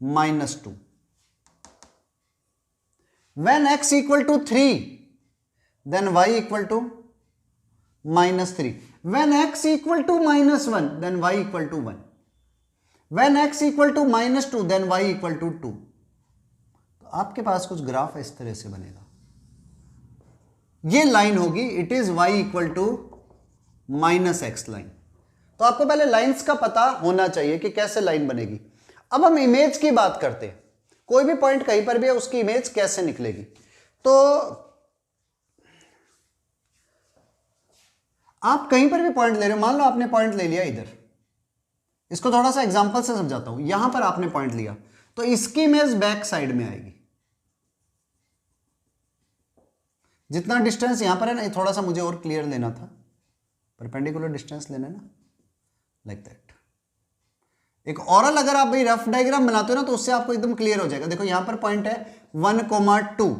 -2. When x equal to 3, then y equal to -3. When x equal to -1, then y equal to 1. When x equal to -2, then y equal to 2. तो आपके पास कुछ graph इस तरह से बनेगा. ये line होगी, it is y equal to -x line. तो आपको पहले लाइंस का पता होना चाहिए कि कैसे लाइन बनेगी. अब हम इमेज की बात करते हैं. कोई भी पॉइंट कहीं पर भी है, उसकी इमेज कैसे निकलेगी. तो आप कहीं पर भी पॉइंट ले रहे हो, मान लो आपने पॉइंट ले लिया इधर, इसको थोड़ा सा एग्जांपल से समझाता हूं. यहां पर आपने पॉइंट लिया तो इसकी इमेज बैक साइड में आएगी. जितना डिस्टेंस यहां पर है ना, ये थोड़ा सा मुझे और क्लियर लेना था, परपेंडिकुलर डिस्टेंस लेना है ना, लाइक दैट. एक ओरल अगर आप भाई रफ डायग्राम बनाते हो ना, तो उससे आपको एकदम क्लियर हो जाएगा. देखो यहां पर पॉइंट है 1, 2,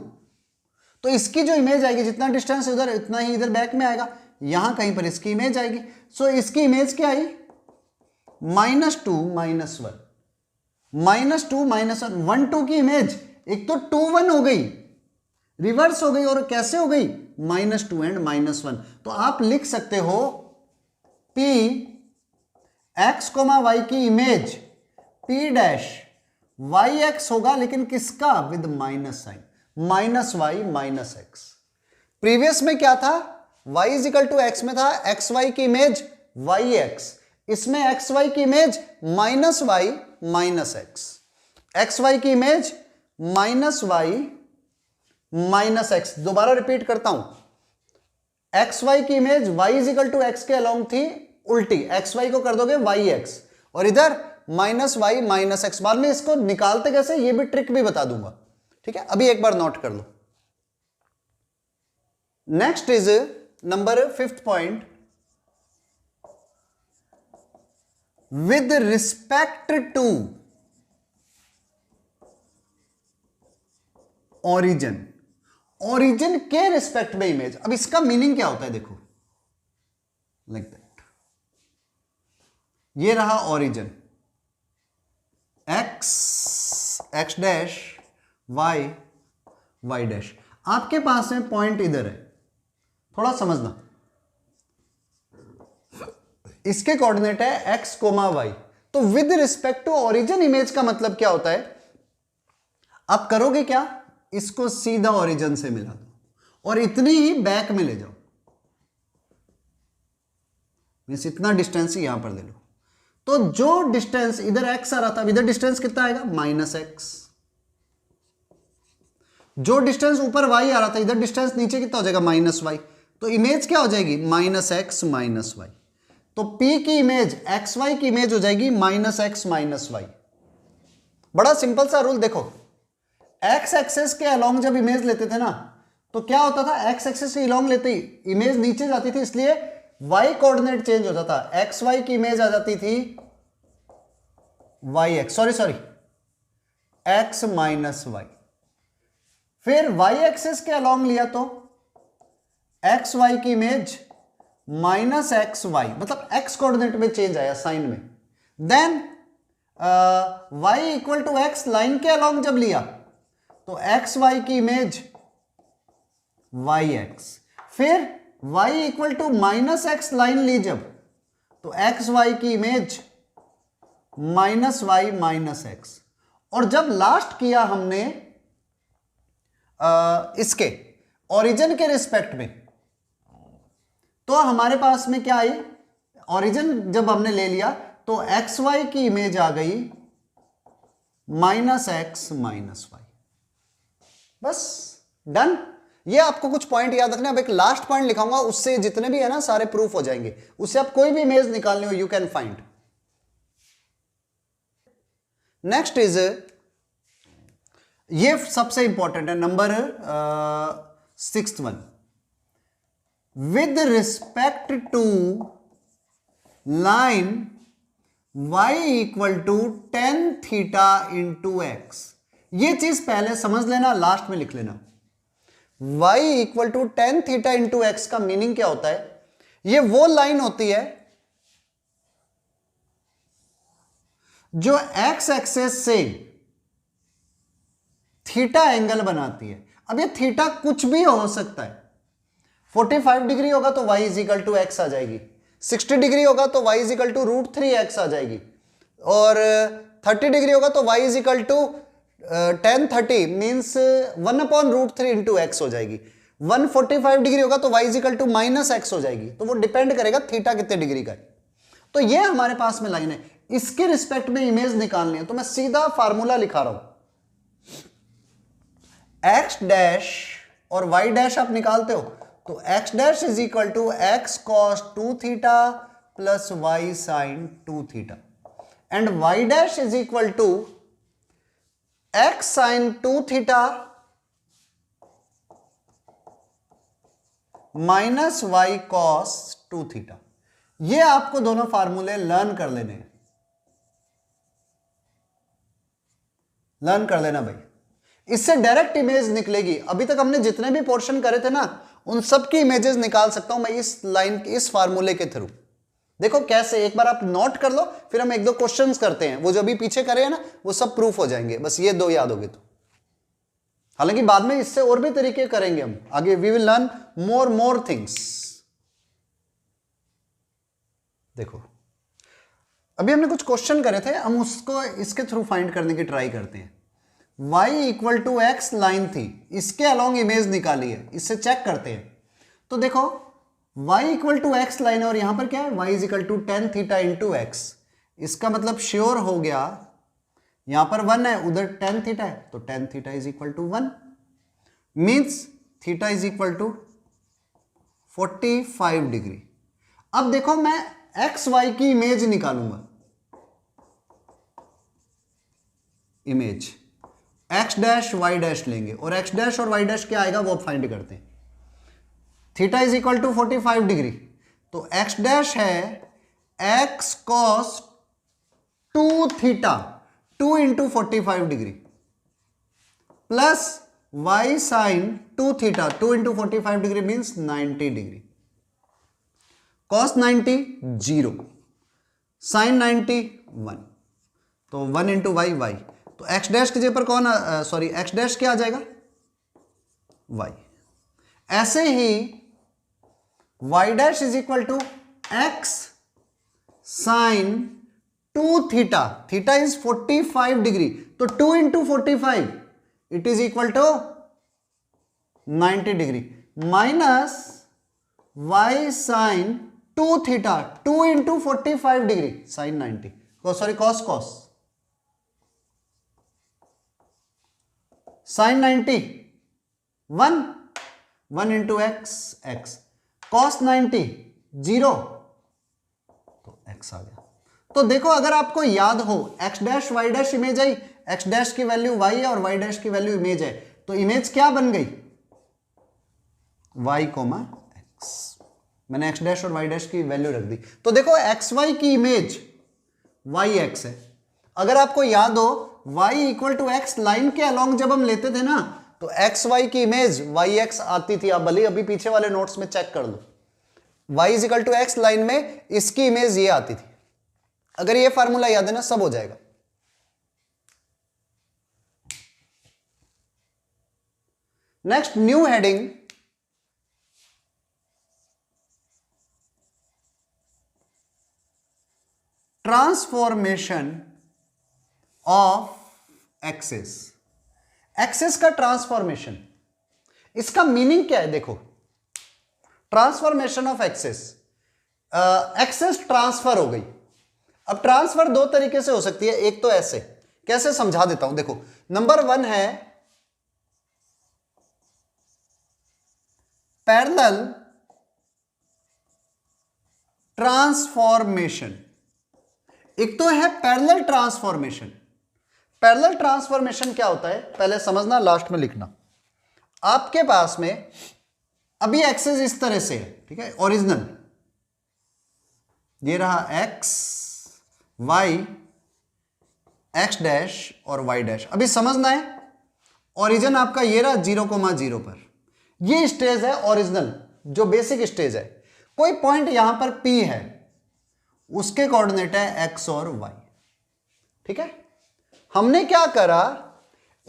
तो इसकी जो इमेज आएगी, जितना डिस्टेंस उधर उतना ही इधर बैक में आएगा. यहां कहीं पर इसकी इमेज आएगी. सो इसकी इमेज क्या आई, -2, -1, -2, -1, 1, 2 की इमेज एक तो 2, 1 हो गई, रिवर्स हो गई, और कैसे हो गई, -2 एंड -1. तो आप लिख सकते हो P x, y की image P dash y x होगा, लेकिन किसका, with minus sign, -y, -x. Previous में क्या था, y is equal to x में था एक्स वाई की इमेज वाई एक्स, इसमें एक्स वाई की image minus y minus x, x y की image minus y minus x. दोबारा रिपीट करता हूं, एक्स वाई की image y is equal to x के अलोंग थी, उल्टी एक्स वाई को कर दोगे वाई एक्स, और इधर माइनस वाई माइनस एक्स। बाद में इसको निकालते कैसे ये भी ट्रिक भी बता दूंगा, ठीक है, अभी एक बार नोट कर लो। Next is number 5th point, with respect to origin, origin के रिस्पेक्ट में इमेज। अब इसका मीनिंग क्या होता है, देखो लाइक दैट, ये रहा origin x, x dash, Y, Y dash. आपके पास में पॉइंट इधर है, थोड़ा समझना, इसके कोऑर्डिनेट है एक्स कोमा वाई। तो with respect to origin image का मतलब क्या होता है, आप करोगे क्या, इसको सीधा ओरिजिन से मिला दो और इतनी ही बैक में ले जाओ, मींस इतना डिस्टेंस ही यहां पर ले लो। तो जो डिस्टेंस इधर एक्स आ रहा था, इधर डिस्टेंस कितना आएगा, माइनस एक्स। जो डिस्टेंस ऊपर वाई आ रहा था, इधर डिस्टेंस नीचे कितना हो जाएगा, माइनस वाई। तो इमेज क्या हो जाएगी, माइनस एक्स माइनस वाई। तो P की इमेज एक्स वाई की इमेज हो जाएगी माइनस एक्स माइनस वाई। बड़ा सिंपल सा रूल देखो, एक्स एक्सेस के अलोंग जब इमेज लेते थे ना, तो क्या होता था, एक्स एक्सेस के अलोंग लेते ही इमेज नीचे जाती थी, इसलिए वाई कोऑर्डिनेट चेंज होता था। एक्स वाई की इमेज आ जाती थी y x, sorry x minus y. फिर वाई एक्सेस के अलोंग लिया तो एक्स वाई की इमेज माइनस एक्स वाई, मतलब एक्स कोऑर्डिनेट में चेंज आया साइन में। Then y equal to x line के अलोंग जब लिया तो एक्स वाई की इमेज वाई एक्स। फिर y equal to minus x line ली जब, तो एक्स वाई की image minus y minus x. और जब लास्ट किया हमने इसके ओरिजिन के रिस्पेक्ट में, तो हमारे पास में क्या आई, ओरिजिन जब हमने ले लिया तो एक्स वाई की इमेज आ गई माइनस एक्स माइनस वाई। बस डन। ये आपको कुछ पॉइंट याद रखना। अब एक लास्ट पॉइंट लिखाऊंगा, उससे जितने भी है ना सारे प्रूफ हो जाएंगे। उससे आप कोई भी इमेज निकालने हो, you can find. Next is, ये सबसे इंपॉर्टेंट है, number 6th one, with respect to line y equal to tan theta into x. ये चीज पहले समझ लेना, लास्ट में लिख लेना। y equal to tan theta into x का मीनिंग क्या होता है, ये वो लाइन होती है जो x एक्सेस से थीटा एंगल बनाती है। अब ये थीटा कुछ भी हो सकता है, 45 डिग्री होगा तो y is equal to x आ जाएगी, 60 डिग्री होगा तो y is equal to √3x आ जाएगी, और 30 डिग्री होगा तो y is equal to tan 30 means 1/√3 into x हो जाएगी। 145 डिग्री होगा तो y is equal to -x हो जाएगी। तो वो डिपेंड करेगा थीटा कितने डिग्री का है। तो ये हमारे पास में लाइन है, इसके रिस्पेक्ट में इमेज निकालनी है। तो मैं सीधा फार्मूला लिखा रहा हूं, x डैश और y डैश आप निकालते हो तो x dash is equal to x cos 2 theta plus y sin 2 theta, and y dash is equal to x sin 2 theta minus y cos 2 theta. ये आपको दोनों फार्मूले लर्न कर लेने हैं, लर्न कर लेना भाई, इससे डायरेक्ट इमेज निकलेगी। अभी तक हमने जितने भी पोर्शन करे थे ना, उन सब की इमेजेस निकाल सकता हूं मैं इस लाइन, इस फार्मूले के थ्रू। देखो कैसे, एक बार आप नोट कर लो, फिर हम एक दो क्वेश्चंस करते हैं, वो जो भी पीछे करे हैं ना वो सब प्रूफ हो जाएंगे, बस ये दो याद होगे तो। हालांकि बाद में इससे और भी तरीके करेंगे हम आगे, we will learn more things. देखो अभी हमने कुछ क्वेश्चन करे थे, हम उसको इसके थ्रू फाइंड करने की ट्राई करते हैं। y equal to x line थी, इसके अलोंग इमेज निकाली है, इससे चेक करते हैं तो देखो y equal to x line है और यहां पर क्या है, y is equal to tan theta into x. इसका मतलब श्योर हो गया, यहां पर 1 है, उधर टेन थीटा है, तो tan theta is equal to 1, means theta is equal to 45 degree. अब देखो मैं एक्स वाई की इमेज निकालूंगा, image x dash y dash लेंगे और एक्स डैश और वाई डैश क्या आएगा वो अब फाइंड करते हैं। Theta is equal to 45 degree, तो एक्स डैश है x cos 2 theta, 2 into 45 degree, plus y sine 2 theta, 2 into 45 degree means 90 degree. Cos 90 0, sine 90 1, तो 1 इंटू वाई वाई, तो एक्स डैश की जगह पर कौन, सॉरी एक्स डैश क्या आ जाएगा, वाई। ऐसे ही y dash is equal to x sine 2 theta, theta is 45 degree, तो 2 into 45 it is equal to 90 degree, minus y sine 2 theta, 2 into 45 degree sine 90, sorry cos cos sine 90 1 into x x, cos 90 0, तो x आ गया। तो देखो अगर आपको याद हो x dash y dash image आई, एक्स डैश की वैल्यू वाई है और वाई डैश की वैल्यू इमेज है, तो इमेज क्या बन गई, वाई कोमा एक्स। मैंने एक्स डैश और वाई डैश की वैल्यू रख दी, तो देखो एक्स वाई की इमेज वाई एक्स है। अगर आपको याद हो y equal to x line के अलोंग जब हम लेते थे ना, तो एक्स वाई की इमेज वाई एक्स आती थी। आप भले अभी पीछे वाले नोट्स में चेक कर लो, y is equal to x line में इसकी इमेज ये आती थी। अगर ये फार्मूला याद है ना, सब हो जाएगा। Next new heading, transformation of axes. Axes का ट्रांसफॉर्मेशन, इसका मीनिंग क्या है, देखो transformation of axes, axes transfer हो गई। अब ट्रांसफर दो तरीके से हो सकती है, एक तो ऐसे, कैसे समझा देता हूं। देखो नंबर 1 है पैरेलल ट्रांसफॉर्मेशन, एक तो है पैरेलल ट्रांसफॉर्मेशन। पैरेलल ट्रांसफॉर्मेशन क्या होता है, पहले समझना, लास्ट में लिखना। आपके पास में अभी एक्सेस इस तरह से है, ठीक है, ओरिजिनल ये रहा एक्स वाई, एक्स डैश और वाई डैश। अभी समझना है, ओरिजिन आपका ये रहा 0,0 पर, ये स्टेज है ओरिजिनल, जो बेसिक स्टेज है। कोई पॉइंट यहां पर P है, उसके कोऑर्डिनेट है x और y, ठीक है। हमने क्या करा,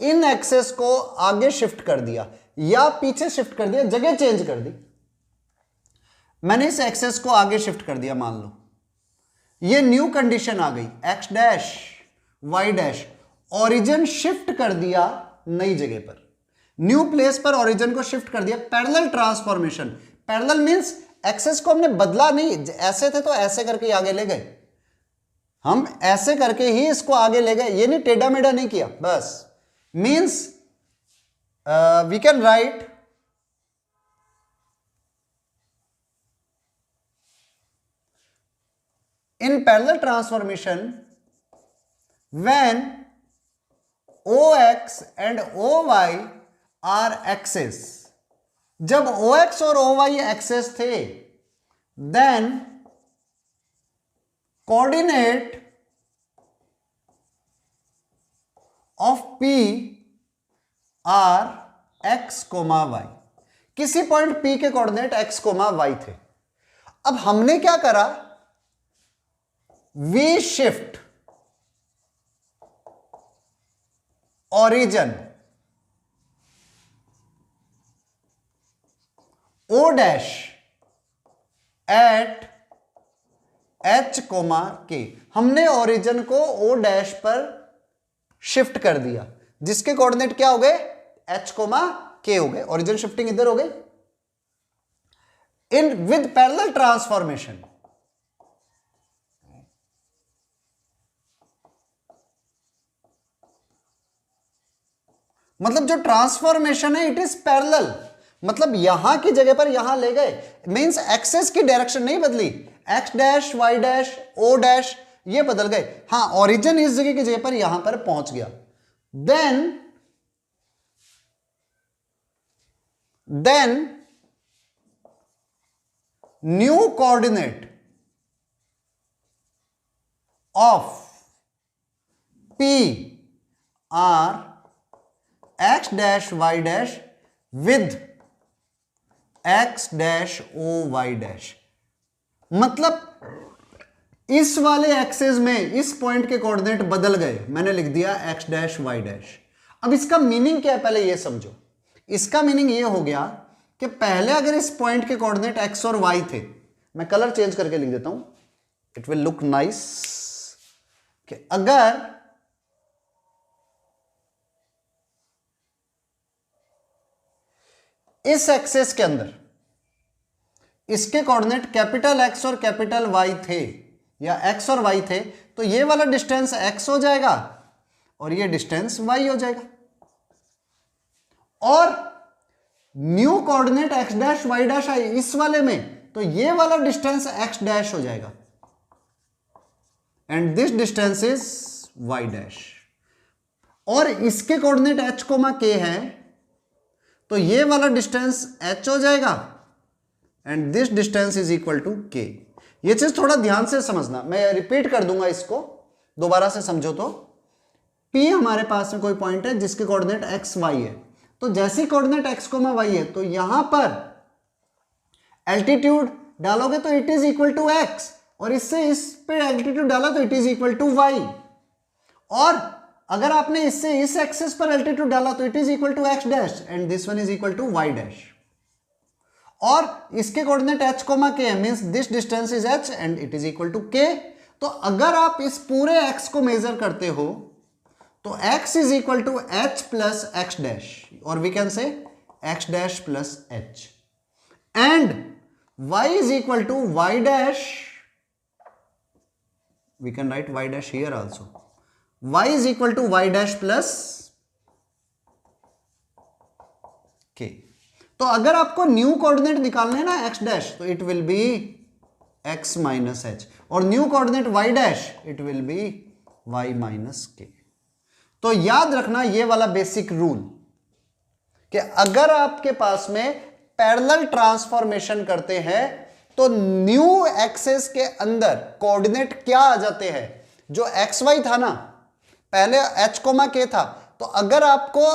इन एक्सेस को आगे शिफ्ट कर दिया या पीछे शिफ्ट कर दिया, जगह चेंज कर दी। मैंने इस एक्सेस को आगे शिफ्ट कर दिया, मान लो ये न्यू कंडीशन आ गई, x dash y dash, origin shift कर दिया नई जगह पर, न्यू प्लेस पर ओरिजिन को शिफ्ट कर दिया। Parallel transformation, parallel means axes को हमने बदला नहीं, ऐसे थे तो ऐसे करके आगे ले गए, हम ऐसे करके ही इसको आगे ले गए, ये नहीं टेढ़ा मेढ़ा नहीं किया, बस। Means we can write in parallel transformation when OX and OY are axes, जब OX और OY एक्सेस थे, then coordinate of P are x, y। किसी पॉइंट P के कोऑर्डिनेट x, y थे। अब हमने क्या करा, we shift origin O dash at H, K। हमने ओरिजिन को O डैश पर शिफ्ट कर दिया, जिसके कोऑर्डिनेट क्या हो गए, H, K हो गए। ओरिजिन शिफ्टिंग इधर हो गई। In with parallel transformation. मतलब जो ट्रांसफॉर्मेशन है इट इज पैरेलल, मतलब यहां की जगह पर यहां ले गए, मींस एक्सेस की डायरेक्शन नहीं बदली, x dash y dash O dash ये बदल गए, हाँ ओरिजिन इस जगह की जगह पर यहां पर पहुंच गया। Then new coordinate of P are x dash y dash with x dash O y dash, मतलब इस वाले एक्सेस में इस पॉइंट के कोऑर्डिनेट बदल गए, मैंने लिख दिया एक्स डैश वाई डैश। अब इसका मीनिंग क्या है पहले ये समझो। इसका मीनिंग ये हो गया कि पहले अगर इस पॉइंट के कोऑर्डिनेट एक्स और वाई थे, मैं कलर चेंज करके लिख देता हूं, इट विल लुक नाइस, कि अगर इस एक्सेस के अंदर इसके कोऑर्डिनेट कैपिटल एक्स और कैपिटल वाई थे, या एक्स और वाई थे, तो ये वाला डिस्टेंस एक्स हो जाएगा और ये डिस्टेंस वाई हो जाएगा, और new coordinate x dash y dash आई इस वाले में, तो ये वाला डिस्टेंस एक्स डैश हो जाएगा and this distance is y dash, और इसके कोऑर्डिनेट एच कोमा के है, तो ये वाला डिस्टेंस h हो जाएगा and this distance is equal to k। ये चीज थोड़ा ध्यान से समझना, मैं रिपीट कर दूंगा इसको, दोबारा से समझो। तो P हमारे पास में कोई पॉइंट है जिसके कोऑर्डिनेट x y है, तो जैसे कोऑर्डिनेट x कोमा y है, तो यहां पर एल्टीट्यूड डालोगे तो it is equal to x, और इससे इस पे एल्टीट्यूड डाला तो it is equal to y, और अगर आपने इससे इस एक्सेस पर एल्टीट्यूड डाला तो it is equal to x dash and this one is equal to y dash, और इसके कोऑर्डिनेट h कोमा k है, means this distance is h and it is equal to k। तो अगर आप इस पूरे x को मेजर करते हो तो x is equal to h plus x dash, और we can say x dash plus h, and y is equal to y dash, we can write y dash here also, y is equal to y dash plus k। तो अगर आपको new coordinate निकालने हैं ना x dash, तो it will B x minus h, और new coordinate y dash it will B y minus k। तो याद रखना ये वाला बेसिक रूल कि अगर आपके पास में पैरेलल ट्रांसफॉर्मेशन करते हैं तो न्यू एक्सेस के अंदर कोऑर्डिनेट क्या आ जाते हैं, जो xy था ना पहले h कोमा k था, तो अगर आपको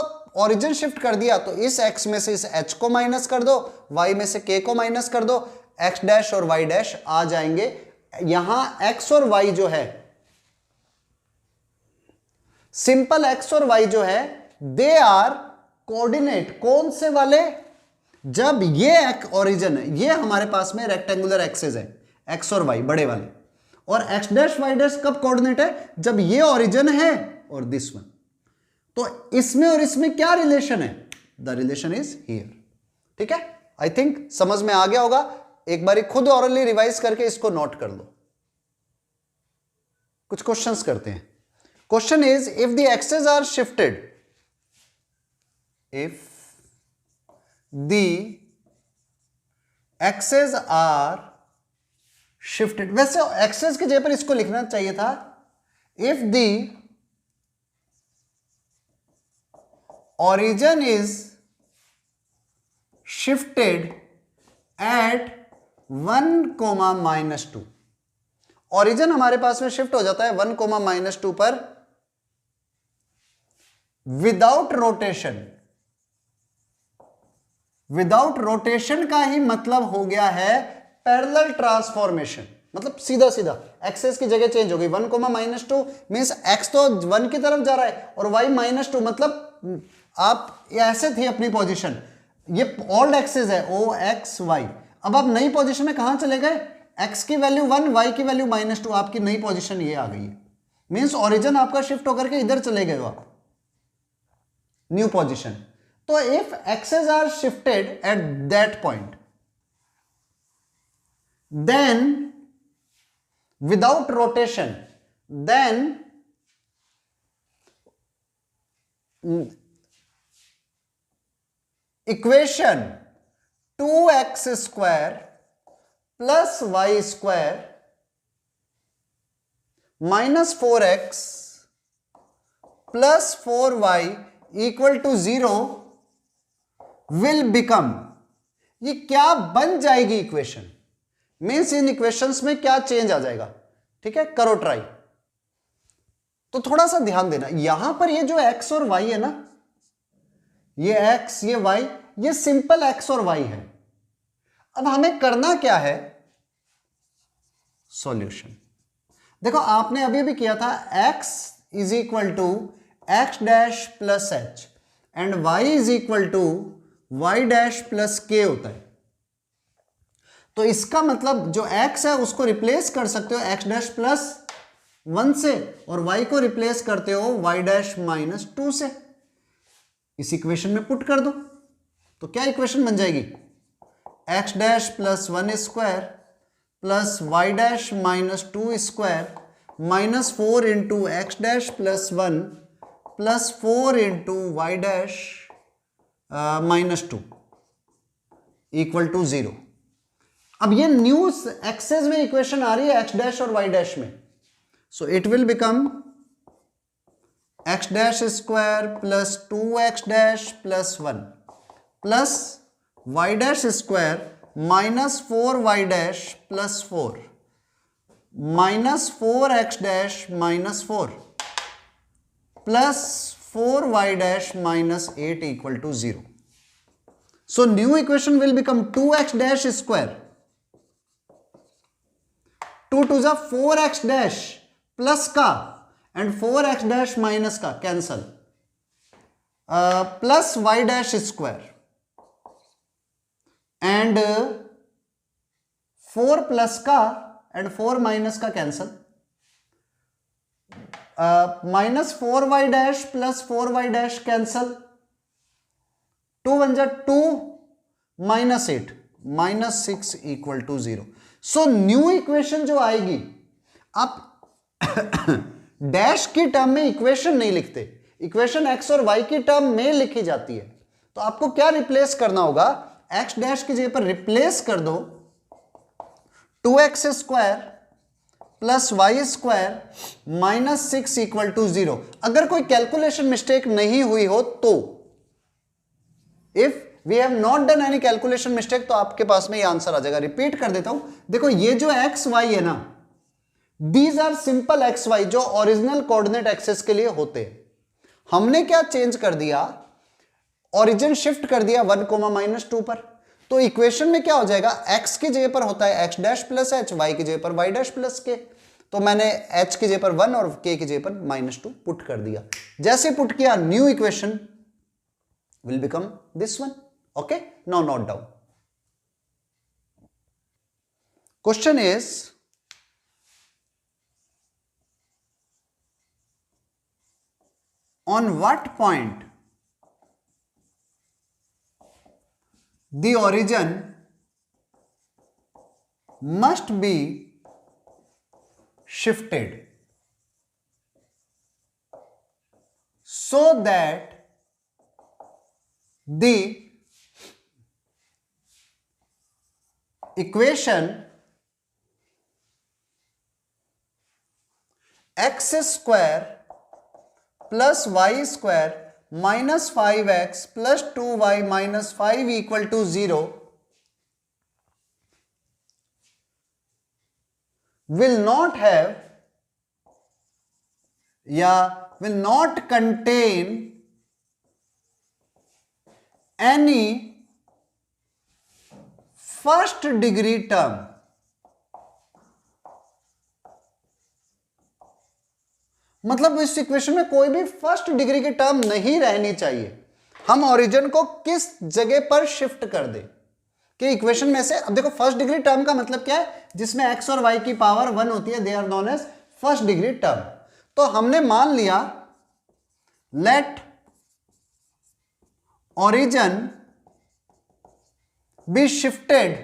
ओरिजिन शिफ्ट कर दिया तो इस x में से इस h को माइनस कर दो, y में से k को माइनस कर दो, x डैश और y डैश आ जाएंगे। यहां x और y जो है, सिंपल x और y जो है, दे आर कोऑर्डिनेट कौन से वाले, जब ये ओरिजिन है, ये हमारे पास में रेक्टेंगुलर एक्सेस है x और y बड़े वाले, और x डैश y डैश कब कोऑर्डिनेट है, जब ये ओरिजिन है और दिस वन। तो इसमें और इसमें क्या रिलेशन है, द रिलेशन इज हियर। ठीक है, आई थिंक समझ में आ गया होगा। एक बार खुद ऑरली रिवाइज करके इसको नोट कर लो। कुछ क्वेश्चंस करते हैं। Question is if the axes are shifted, if the axes are shifted, वैसे एक्सेस की जगह पर इसको लिखना चाहिए था इफ द origin is shifted at 1, -2। origin हमारे पास में शिफ्ट हो जाता है 1, -2 पर विदाउट रोटेशन। विदाउट रोटेशन का ही मतलब हो गया है पैरेलल ट्रांसफॉर्मेशन, मतलब सीधा सीधा एक्सेस की जगह चेंज हो गई। 1, -2 मींस एक्स तो 1 की तरफ जा रहा है और y -2, मतलब आप ऐसे थे अपनी पोजीशन, ये ओल्ड एक्सेस है o x y, अब आप नई पोजीशन में कहां चले गए, x की वैल्यू 1, y की वैल्यू -2, आपकी नई पोजीशन ये आ गई है, मींस ओरिजिन आपका शिफ्ट होकर के इधर चले गए हो आप, न्यू पोजीशन। तो if axes are shifted at that point, then without rotation, then equation 2x square plus y square minus 4x plus 4y equal to 0 will become, ये क्या बन जाएगी इक्वेशन, मीन्स इन इक्वेशंस में क्या change आ जाएगा. ठीक है, करो ट्राई. तो थोड़ा सा ध्यान देना, यहां पर ये जो x और y है ना, ये x ये y, ये सिंपल x और y है. अब हमें करना क्या है, सॉल्यूशन. देखो आपने अभी भी किया था, x is equal to x dash plus h and y is equal to y dash plus k होता है. तो इसका मतलब जो x है उसको रिप्लेस कर सकते हो x डैश प्लस 1 से, और y को रिप्लेस करते हो y डैश माइनस 2 से. इस इक्वेशन में पुट कर दो तो क्या इक्वेशन बन जाएगी, x dash plus 1 square plus y dash minus 2 square minus 4 into x dash plus 1 plus 4 into y dash minus 2 equal to 0. अब ये न्यू एक्सेस में इक्वेशन आ रही है एक्स डैश और वाई डैश में, so it will become x dash square plus 2x dash plus 1 plus y dash square minus 4y dash plus 4 minus 4x dash minus 4 plus 4y dash minus 8 equal to 0. So new equation will become 2x dash square, 2 two जा 4x dash plus का and 4x dash minus का cancel, plus y dash square and 4 plus का and 4 minus का cancel, minus 4y dash plus 4y dash cancel, 2 one जा 2 minus 8 minus 6 equal to 0. So new equation जो आएगी, आप dash की term में equation नहीं लिखते, इक्वेशन x और y की टर्म में लिखी जाती है. तो आपको क्या रिप्लेस करना होगा, x डैश की जगह पर रिप्लेस कर दो 2x square plus y square minus 6 equal to 0. अगर कोई कैलकुलेशन मिस्टेक नहीं हुई हो तो, if we have not done any calculation mistake, तो आपके पास में ये आंसर आ जाएगा. रिपीट कर देता हूं, देखो ये जो एक्स वाई है ना, these are simple x y जो ओरिजिनल कोऑर्डिनेट एक्सेस के लिए होते हैं. हमने क्या चेंज कर दिया, ओरिजिन शिफ्ट कर दिया 1 माइनस 2 पर. तो इक्वेशन में क्या हो जाएगा, x की जगह पर होता है x dash plus h, y की जगह पर y डैश प्लस k. तो मैंने h की जगह पर 1 और k की जगह पर माइनस 2 पुट कर दिया. जैसे पुट किया, new equation will become this one. Okay, now note down. Question is, on what point the origin must be shifted so that the equation x square plus y square minus 5x plus 2y minus 5 equal to 0 will not have या will not contain any first degree term. मतलब इस equation में कोई भी first degree की term नहीं रहनी चाहिए. हम ओरिजिन को किस जगह पर शिफ्ट कर दें कि इक्वेशन में से, अब देखो फर्स्ट डिग्री टर्म का मतलब क्या है, जिसमें x और y की पावर 1 होती है, they are known as first degree term. तो हमने मान लिया, let origin be shifted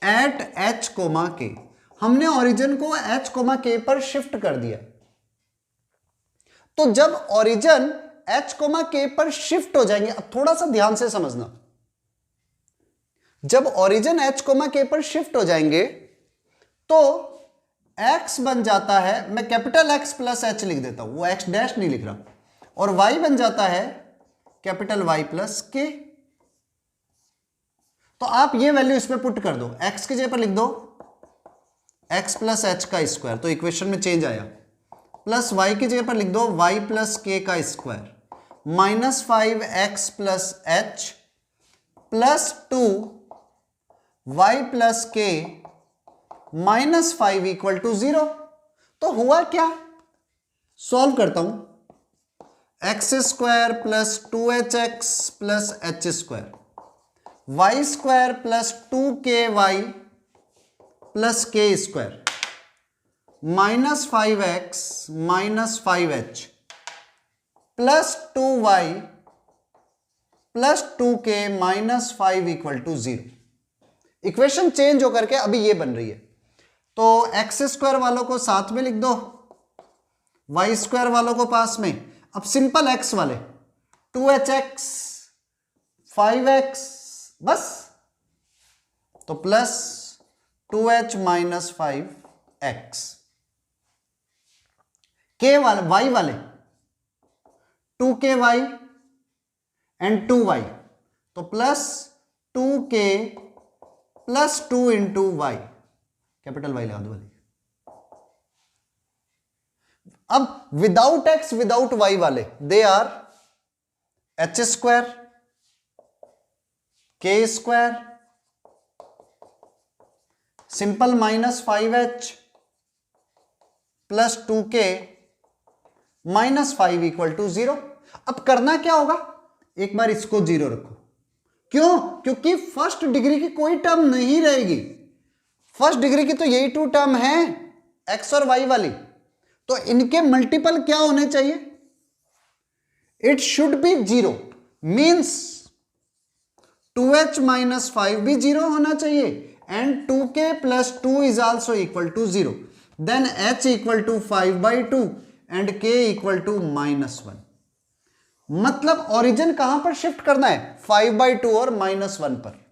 at h comma k, हमने ओरिजिन को एच कोमा के पर शिफ्ट कर दिया। तो जब ओरिजिन एच कोमा के पर शिफ्ट हो जाएंगे, अब थोड़ा सा ध्यान से समझना, जब ओरिजिन एच कोमा के पर शिफ्ट हो जाएंगे तो x बन जाता है, मैं कैपिटल X प्लस एच लिख देता हूं, वो x डैश नहीं लिख रहा, और y बन जाता है कैपिटल Y प्लस के। तो आप ये वैल्यू इसमें पुट कर दो, x की जगह पर लिख दो x प्लस एच का स्क्वायर, तो इक्वेशन में चेंज आया, प्लस y की जगह पर लिख दो y प्लस के का square, minus 5x plus h plus 2y plus k minus 5 equal to 0। तो हुआ क्या, सॉल्व करता हूं, एक्स स्क्वायर प्लस 2hx प्लस h square, y square plus 2ky plus k square, minus 5x minus 5h plus 2y plus 2k minus 5 equal to 0। Equation change होकर के अभी ये बन रही है। तो एक्स स्क्वायर वालों को साथ में लिख दो, वाई स्क्वायर वालों को पास में। अब सिंपल एक्स वाले 2hx 5x बस, तो प्लस 2h माइनस 5x, के वाले वाई वाले 2ky एंड 2y, तो plus 2k plus 2 into y, capital y लगा दो वाली। अब विदाउट एक्स विदाउट वाई वाले they are h square k square simple minus 5h plus 2k minus 5 equal to 0। अब करना क्या होगा, एक बार इसको 0 रखो, क्यों, क्योंकि फर्स्ट डिग्री की कोई टर्म नहीं रहेगी, फर्स्ट डिग्री की तो यही 2 टर्म है x और y वाली, तो इनके मल्टीपल क्या होने चाहिए, it should be 0, means 2h minus 5 भी 0 होना चाहिए and 2k plus 2 is also equal to 0, then h equal to 5/2 and k equal to -1। मतलब ओरिजिन कहां पर शिफ्ट करना है, 5/2 और -1 पर।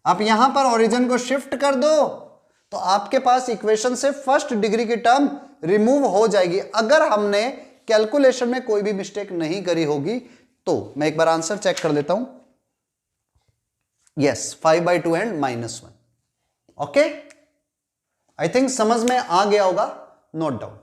आप यहां पर ओरिजिन को शिफ्ट कर दो तो आपके पास इक्वेशन से फर्स्ट डिग्री की टर्म रिमूव हो जाएगी, अगर हमने कैलकुलेशन में कोई भी मिस्टेक नहीं करी होगी। तो मैं एक बार आंसर चेक कर लेता हूं, yes 5/2 and -1। Okay, I think समझ में आ गया होगा, नोट डाउन।